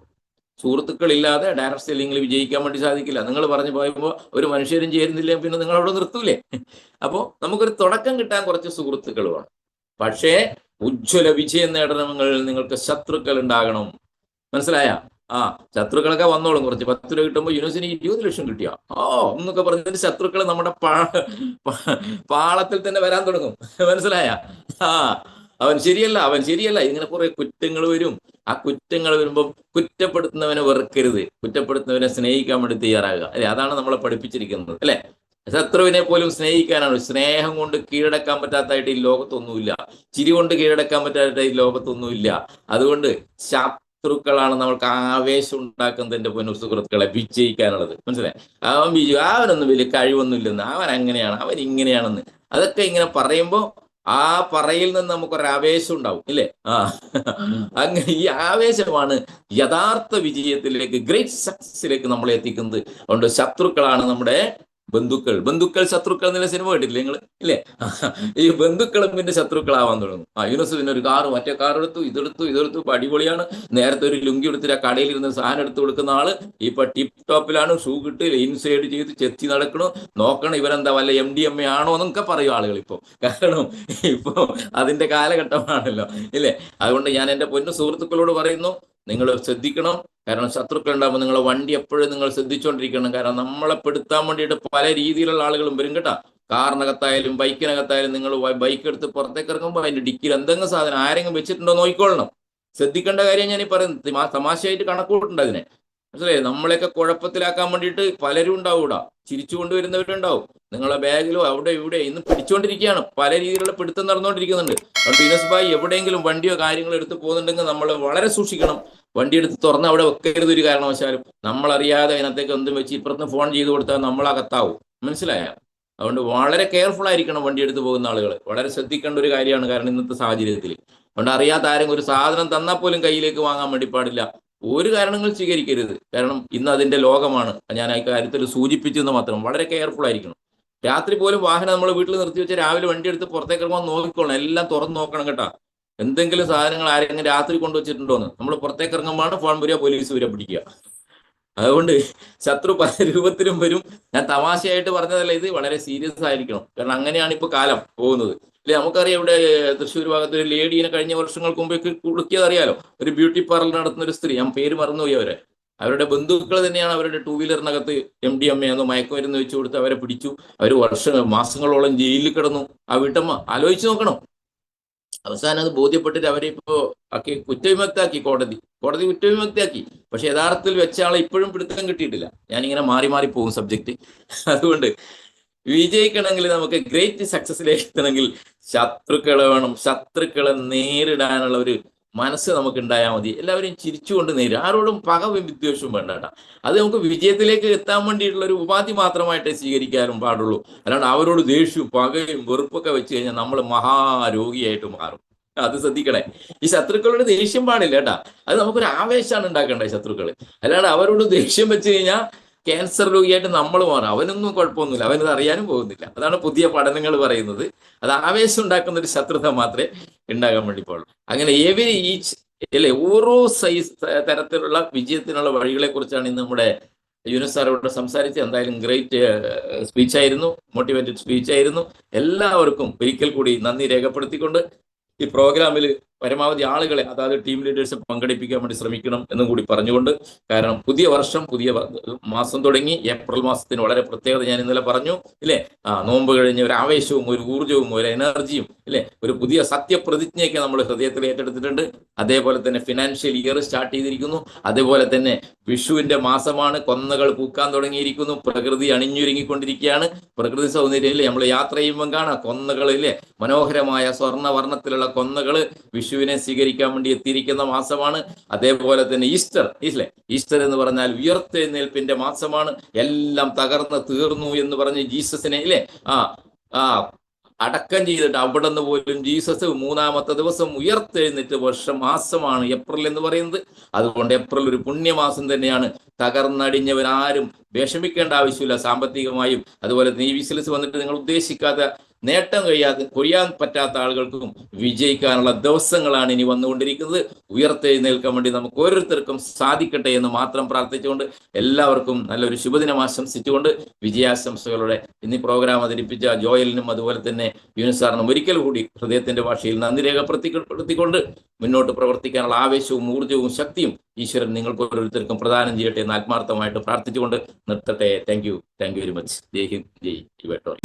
S3: സുഹൃത്തുക്കൾ ഇല്ലാതെ ഡയറക്ട് സെല്ലിങ്ങിൽ വിജയിക്കാൻ വേണ്ടി സാധിക്കില്ല. നിങ്ങൾ പറഞ്ഞു പോയപ്പോൾ ഒരു മനുഷ്യരും ചേരുന്നില്ല, പിന്നെ നിങ്ങൾ അവിടെ നിർത്തൂലേ? അപ്പോൾ നമുക്കൊരു തുടക്കം കിട്ടാൻ കുറച്ച് സുഹൃത്തുക്കൾ വേണം. പക്ഷേ ഉജ്ജ്വല വിജയം നേടണമെങ്കിൽ നിങ്ങൾക്ക് ശത്രുക്കൾ ഉണ്ടാകണം. മനസ്സിലായ? ശത്രുക്കളൊക്കെ വന്നോളും. കുറച്ച് 10 രൂപ കിട്ടുമ്പോൾ യൂണിവേഴ്സിറ്റി 20 ലക്ഷം കിട്ടിയ എന്നൊക്കെ പറഞ്ഞിട്ട് ശത്രുക്കൾ നമ്മുടെ പാളത്തിൽ തന്നെ വരാൻ തുടങ്ങും. മനസ്സിലായ? അവൻ ശരിയല്ല ഇങ്ങനെ കുറെ കുറ്റങ്ങൾ വരും. ആ കുറ്റങ്ങൾ വരുമ്പോൾ കുറ്റപ്പെടുത്തുന്നവനെ വെറുക്കരുത്, കുറ്റപ്പെടുത്തുന്നവനെ സ്നേഹിക്കാൻ വേണ്ടി തയ്യാറാകുക, അല്ലെ? അതാണ് നമ്മളെ പഠിപ്പിച്ചിരിക്കുന്നത്, അല്ലെ? ശത്രുവിനെ പോലും സ്നേഹിക്കാനാണ്. സ്നേഹം കൊണ്ട് കീഴടക്കാൻ പറ്റാത്തായിട്ട് ഈ ലോകത്തൊന്നുമില്ല. ചിരി കൊണ്ട് കീഴടക്കാൻ പറ്റാത്ത ഈ ലോകത്തൊന്നുമില്ല. അതുകൊണ്ട് ശത്രുക്കളാണ് നമ്മൾക്ക് ആവേശം ഉണ്ടാക്കുന്നതിന്റെ പൊന്നു സുഹൃത്തുക്കളെ വിജയിക്കാനുള്ളത്. മനസ്സിലായി? അവനൊന്നും വലിയ കഴിവൊന്നുമില്ലെന്ന്, അവൻ അങ്ങനെയാണ്, അവൻ ഇങ്ങനെയാണെന്ന്, അതൊക്കെ ഇങ്ങനെ പറയുമ്പോൾ ആ പറയിൽ നിന്ന് നമുക്കൊരു ആവേശം ഉണ്ടാവും, ഇല്ലേ? അങ്ങനെ ഈ ആവേശമാണ് യഥാർത്ഥ വിജയത്തിലേക്ക്, ഗ്രേറ്റ് സക്സസിലേക്ക് നമ്മളെ എത്തിക്കുന്നത്. അതുകൊണ്ട് ശത്രുക്കളാണ് നമ്മുടെ ബന്ധുക്കൾ ശത്രുക്കൾ എന്നുള്ള സിനിമ കേട്ടില്ലേ നിങ്ങൾ, ഇല്ലേ? ഈ ബന്ധുക്കളും പിന്നെ ശത്രുക്കളാവാൻ തുടങ്ങും. യൂനുസ് പിന്നെ ഒരു കാറ്, മറ്റേ കാർ എടുത്തു, ഇതെടുത്തു, ഇപ്പൊ അടിപൊളിയാണ്. നേരത്തെ ഒരു ലുങ്കി എടുത്തിട്ട് ആ കടയിൽ ഇരുന്ന് സാധനം എടുത്ത് കൊടുക്കുന്ന ആള് ഇപ്പൊ ടിപ്പ് ടോപ്പിലാണ്, ഷൂ കിട്ട് ഇൻസൈഡ് ചെയ്ത് ചെത്തി നടക്കണു. നോക്കണം ഇവരെന്താ വല്ല MDMA ആണോ എന്നൊക്കെ പറയും ആളുകൾ ഇപ്പൊ. കാരണം ഇപ്പൊ അതിന്റെ കാലഘട്ടമാണല്ലോ, ഇല്ലേ? അതുകൊണ്ട് ഞാൻ എൻ്റെ പൊന്നു സുഹൃത്തുക്കളോട് പറയുന്നു, നിങ്ങൾ ശ്രദ്ധിക്കണം. കാരണം ശത്രുക്കൾ ഉണ്ടാകുമ്പോൾ നിങ്ങളെ വണ്ടി എപ്പോഴും നിങ്ങൾ ശ്രദ്ധിച്ചുകൊണ്ടിരിക്കണം. കാരണം നമ്മളെ പെടുത്താൻ വേണ്ടിയിട്ട് പല രീതിയിലുള്ള ആളുകളും വരും കേട്ടോ. കാറിനകത്തായാലും ബൈക്കിനകത്തായാലും നിങ്ങൾ ബൈക്ക് എടുത്ത് പുറത്തേക്ക് ഇറങ്ങുമ്പോൾ അതിന്റെ ഡിക്കിയിൽ എന്തെങ്കിലും സാധനം ആരെങ്കിലും വെച്ചിട്ടുണ്ടോ നോക്കിക്കൊള്ളണം. ശ്രദ്ധിക്കേണ്ട കാര്യം ഞാൻ ഈ പറയുന്നത്. തമാശയായിട്ട് കണക്കൂട്ടുണ്ട് അതിനെ, മനസ്സിലായി? നമ്മളെയൊക്കെ കുഴപ്പത്തിലാക്കാൻ വേണ്ടിയിട്ട് പലരും ഉണ്ടാവും ഇവിടെ, ചിരിച്ചു കൊണ്ടുവരുന്നവരുണ്ടാവും. നിങ്ങളെ ബാഗിലോ അവിടെ ഇവിടെ ഇന്ന് പിടിച്ചുകൊണ്ടിരിക്കുകയാണ്, പല രീതിയിലുള്ള പിടുത്തം നടന്നുകൊണ്ടിരിക്കുന്നുണ്ട്. അതുകൊണ്ട് യൂനുസ് ഭായി എവിടെയെങ്കിലും വണ്ടിയോ കാര്യങ്ങളോ എടുത്ത് പോകുന്നുണ്ടെങ്കിൽ നമ്മൾ വളരെ സൂക്ഷിക്കണം. വണ്ടി എടുത്ത് തുറന്ന് അവിടെ വെക്കരുത് ഒരു കാരണവശാലും. നമ്മളറിയാതെ അതിനകത്തേക്ക് എന്തും വെച്ച് ഇപ്പുറത്ത് ഫോൺ ചെയ്ത് കൊടുത്താൽ നമ്മളകത്താവും. മനസ്സിലായ? അതുകൊണ്ട് വളരെ കെയർഫുൾ ആയിരിക്കണം വണ്ടി എടുത്ത് പോകുന്ന ആളുകൾ. വളരെ ശ്രദ്ധിക്കേണ്ട ഒരു കാര്യമാണ്. കാരണം ഇന്നത്തെ സാഹചര്യത്തിൽ അതുകൊണ്ട് അറിയാത്ത ആരെങ്കിലും ഒരു സാധനം തന്നാൽ പോലും കയ്യിലേക്ക് വാങ്ങാൻ വേണ്ടി പാടില്ല. ഒരു കാരണങ്ങൾ സ്വീകരിക്കരുത്. കാരണം ഇന്ന് അതിന്റെ ലോകമാണ്. ഞാൻ ആ കാര്യത്തിൽ സൂചിപ്പിച്ചെന്ന് മാത്രം. വളരെ കെയർഫുൾ ആയിരിക്കണം. രാത്രി പോലും വാഹനം നമ്മൾ വീട്ടിൽ നിർത്തി വെച്ച് രാവിലെ വണ്ടി എടുത്ത് പുറത്തേക്ക് ഇറങ്ങുമ്പോൾ നോക്കിക്കോളണം. എല്ലാം തുറന്ന് നോക്കണം കേട്ടോ. എന്തെങ്കിലും സാധനങ്ങൾ ആരെങ്കിലും രാത്രി കൊണ്ടുവച്ചിട്ടുണ്ടോന്ന് നമ്മൾ പുറത്തേക്ക് ഇറങ്ങുമ്പോഴാണ് ഫോൺ വരിക, പോലീസ് വരിക, പിടിക്കുക. അതുകൊണ്ട് ശത്രു പല രൂപത്തിലും വരും. ഞാൻ തമാശയായിട്ട് പറഞ്ഞതല്ല, ഇത് വളരെ സീരിയസ് ആയിരിക്കണം. കാരണം അങ്ങനെയാണ് ഇപ്പൊ കാലം പോകുന്നത്, അല്ലെ? നമുക്കറിയാം, ഇവിടെ തൃശ്ശൂർ ഭാഗത്ത് ഒരു ലേഡീനെ കഴിഞ്ഞ വർഷങ്ങൾക്ക് മുമ്പേക്ക് കുടുക്കിയത് അറിയാലോ. ഒരു ബ്യൂട്ടി പാർലർ നടത്തുന്ന ഒരു സ്ത്രീ, ഞാൻ പേര് മറന്നുപോയി. അവരുടെ ബന്ധുക്കൾ തന്നെയാണ് അവരുടെ 2 വീലറിനകത്ത് MDMA എന്നോ മയക്കുമരുന്ന് വെച്ച് കൊടുത്ത് അവരെ പിടിച്ചു. അവർ മാസങ്ങളോളം ജയിലിൽ കിടന്നു. ആ വീട്ടമ്മ ആലോചിച്ച് നോക്കണം. അവസാനം അത് ബോധ്യപ്പെട്ടിട്ട് അവരെ ഇപ്പോ കുറ്റവിമുക്താക്കി, കോടതി കുറ്റവിമുക്തിയാക്കി. പക്ഷെ യഥാർത്ഥത്തിൽ വെച്ച ആളെ ഇപ്പോഴും പിടുത്തം കിട്ടിയിട്ടില്ല. ഞാനിങ്ങനെ മാറി പോകും സബ്ജക്റ്റ്. അതുകൊണ്ട് വിജയിക്കണമെങ്കിൽ, നമുക്ക് ഗ്രേറ്റ് സക്സസിലേക്ക് എത്തണമെങ്കിൽ ശത്രുക്കളെ വേണം. ശത്രുക്കളെ നേരിടാനുള്ള ഒരു മനസ്സ് നമുക്ക് ഉണ്ടായാൽ മതി. എല്ലാവരെയും ചിരിച്ചുകൊണ്ട് നേരിടും. ആരോടും പക വിദ്വേഷവും വേണ്ട കേട്ടോ. അത് നമുക്ക് വിജയത്തിലേക്ക് എത്താൻ വേണ്ടിയിട്ടുള്ള ഒരു ഉപാധി മാത്രമായിട്ടേ സ്വീകരിക്കാനും പാടുള്ളൂ. അല്ലാണ്ട് അവരോട് ദേഷ്യവും പകയും വെറുപ്പൊക്കെ വെച്ച് കഴിഞ്ഞാൽ നമ്മൾ മഹാരോഗിയായിട്ട് മാറും. അത് ശ്രദ്ധിക്കണേ. ഈ ശത്രുക്കളോട് ദേഷ്യം പാടില്ല കേട്ടാ. അത് നമുക്കൊരു ആവേശമാണ് ഉണ്ടാക്കേണ്ടത് ശത്രുക്കൾ. അല്ലാണ്ട് അവരോട് ദേഷ്യം വെച്ച് കഴിഞ്ഞാൽ ക്യാൻസർ രോഗിയായിട്ട് നമ്മൾ മാറും. അവനൊന്നും കുഴപ്പമൊന്നുമില്ല, അവനത് അറിയാനും പോകുന്നില്ല. അതാണ് പുതിയ പഠനങ്ങൾ പറയുന്നത്. അത് ആവേശം ഉണ്ടാക്കുന്ന ഒരു ശത്രുത മാത്രമേ ഉണ്ടാകാൻ വേണ്ടി പാടുള്ളൂ. അങ്ങനെ അല്ലെ, ഓരോ സൈസ് തരത്തിലുള്ള വിജയത്തിനുള്ള വഴികളെ കുറിച്ചാണ് ഇന്ന് നമ്മുടെ യൂനുസ് സാറോട് സംസാരിച്ച്. എന്തായാലും ഗ്രേറ്റ് സ്പീച്ചായിരുന്നു, മോട്ടിവേറ്റഡ് സ്പീച്ചായിരുന്നു. എല്ലാവർക്കും ഒരിക്കൽ കൂടി നന്ദി രേഖപ്പെടുത്തിക്കൊണ്ട് ഈ പ്രോഗ്രാമിൽ പരമാവധി ആളുകളെ അതായത് ടീം ലീഡേഴ്സ് പങ്കെടുപ്പിക്കാൻ വേണ്ടി ശ്രമിക്കണം എന്നും കൂടി പറഞ്ഞുകൊണ്ട്, കാരണം പുതിയ വർഷം പുതിയ മാസം തുടങ്ങി. ഏപ്രിൽ മാസത്തിന് വളരെ പ്രത്യേകത ഞാൻ ഇന്നലെ പറഞ്ഞു ഇല്ലേ, നോമ്പ് കഴിഞ്ഞ് ഒരു ആവേശവും ഒരു ഊർജ്ജവും ഒരു എനർജിയും ഇല്ലേ, ഒരു പുതിയ സത്യപ്രതിജ്ഞയൊക്കെ നമ്മൾ ഹൃദയത്തിൽ ഏറ്റെടുത്തിട്ടുണ്ട്. അതേപോലെ തന്നെ ഫിനാൻഷ്യൽ ഇയർ സ്റ്റാർട്ട് ചെയ്തിരിക്കുന്നു. അതേപോലെ തന്നെ വിഷുവിന്റെ മാസമാണ്, കൊന്നകൾ പൂക്കാൻ തുടങ്ങിയിരിക്കുന്നു, പ്രകൃതി അണിഞ്ഞൊരുങ്ങിക്കൊണ്ടിരിക്കുകയാണ്. പ്രകൃതി സൗന്ദര്യം ഇല്ലേ, നമ്മൾ യാത്ര ചെയ്യുമ്പോൾ കാണാം കൊന്നകളില്ലേ, മനോഹരമായ സ്വർണ്ണവർണ്ണത്തിലുള്ള കൊന്നകൾ വിഷുവിനെ സ്വീകരിക്കാൻ വേണ്ടി എത്തിയിരിക്കുന്ന മാസമാണ്. അതേപോലെ തന്നെ ഈസ്റ്റർ ഇല്ലേ, ഈസ്റ്റർ എന്ന് പറഞ്ഞാൽ ഉയർത്തെഴുന്നേൽപ്പിന്റെ മാസമാണ്. എല്ലാം തകർന്ന് തീർന്നു എന്ന് പറഞ്ഞ് ജീസസിനെ ഇല്ലേ അടക്കം ചെയ്തിട്ട് അവിടെ നിന്ന് പോലും ജീസസ് 3-ാമത്തെ ദിവസം ഉയർത്തെഴുന്നേറ്റ് മാസമാണ് ഏപ്രിൽ എന്ന് പറയുന്നത്. അതുകൊണ്ട് ഏപ്രിൽ ഒരു പുണ്യമാസം തന്നെയാണ്. തകർന്നടിഞ്ഞവരാരും വിഷമിക്കേണ്ട ആവശ്യമില്ല സാമ്പത്തികമായും. അതുപോലെ തന്നെ ഈ ബിസിനസ് വന്നിട്ട് നിങ്ങൾ ഉദ്ദേശിക്കാത്ത നേട്ടം കൊയ്യാൻ പറ്റാത്ത ആളുകൾക്കും വിജയിക്കാനുള്ള ദിവസങ്ങളാണ് ഇനി വന്നുകൊണ്ടിരിക്കുന്നത്. ഉയർത്തെഴുന്നേൽക്കാൻ വേണ്ടി നമുക്ക് ഓരോരുത്തർക്കും സാധിക്കട്ടെ എന്ന് മാത്രം പ്രാർത്ഥിച്ചുകൊണ്ട് എല്ലാവർക്കും നല്ലൊരു ശുഭദിനം ആശംസിച്ചുകൊണ്ട് വിജയാശംസകളുടെ ഇന്ന് പ്രോഗ്രാം അവതരിപ്പിച്ച ജോയലിനും അതുപോലെ തന്നെ യൂനുസ് സാറിനും ഒരിക്കൽ കൂടി ഹൃദയത്തിന്റെ ഭാഷയിൽ നന്ദി രേഖപ്പെടുത്തിക്കൊണ്ട് മുന്നോട്ട് പ്രവർത്തിക്കാനുള്ള ആവേശവും ഊർജ്ജവും ശക്തിയും ഈശ്വരൻ നിങ്ങൾക്ക് ഓരോരുത്തർക്കും പ്രദാനം ചെയ്യട്ടെ എന്ന് ആത്മാർത്ഥമായിട്ട് പ്രാർത്ഥിച്ചുകൊണ്ട് നിർത്തട്ടെ. Thank you very much. Jai Hind, Jai യുവേട്ടോറി.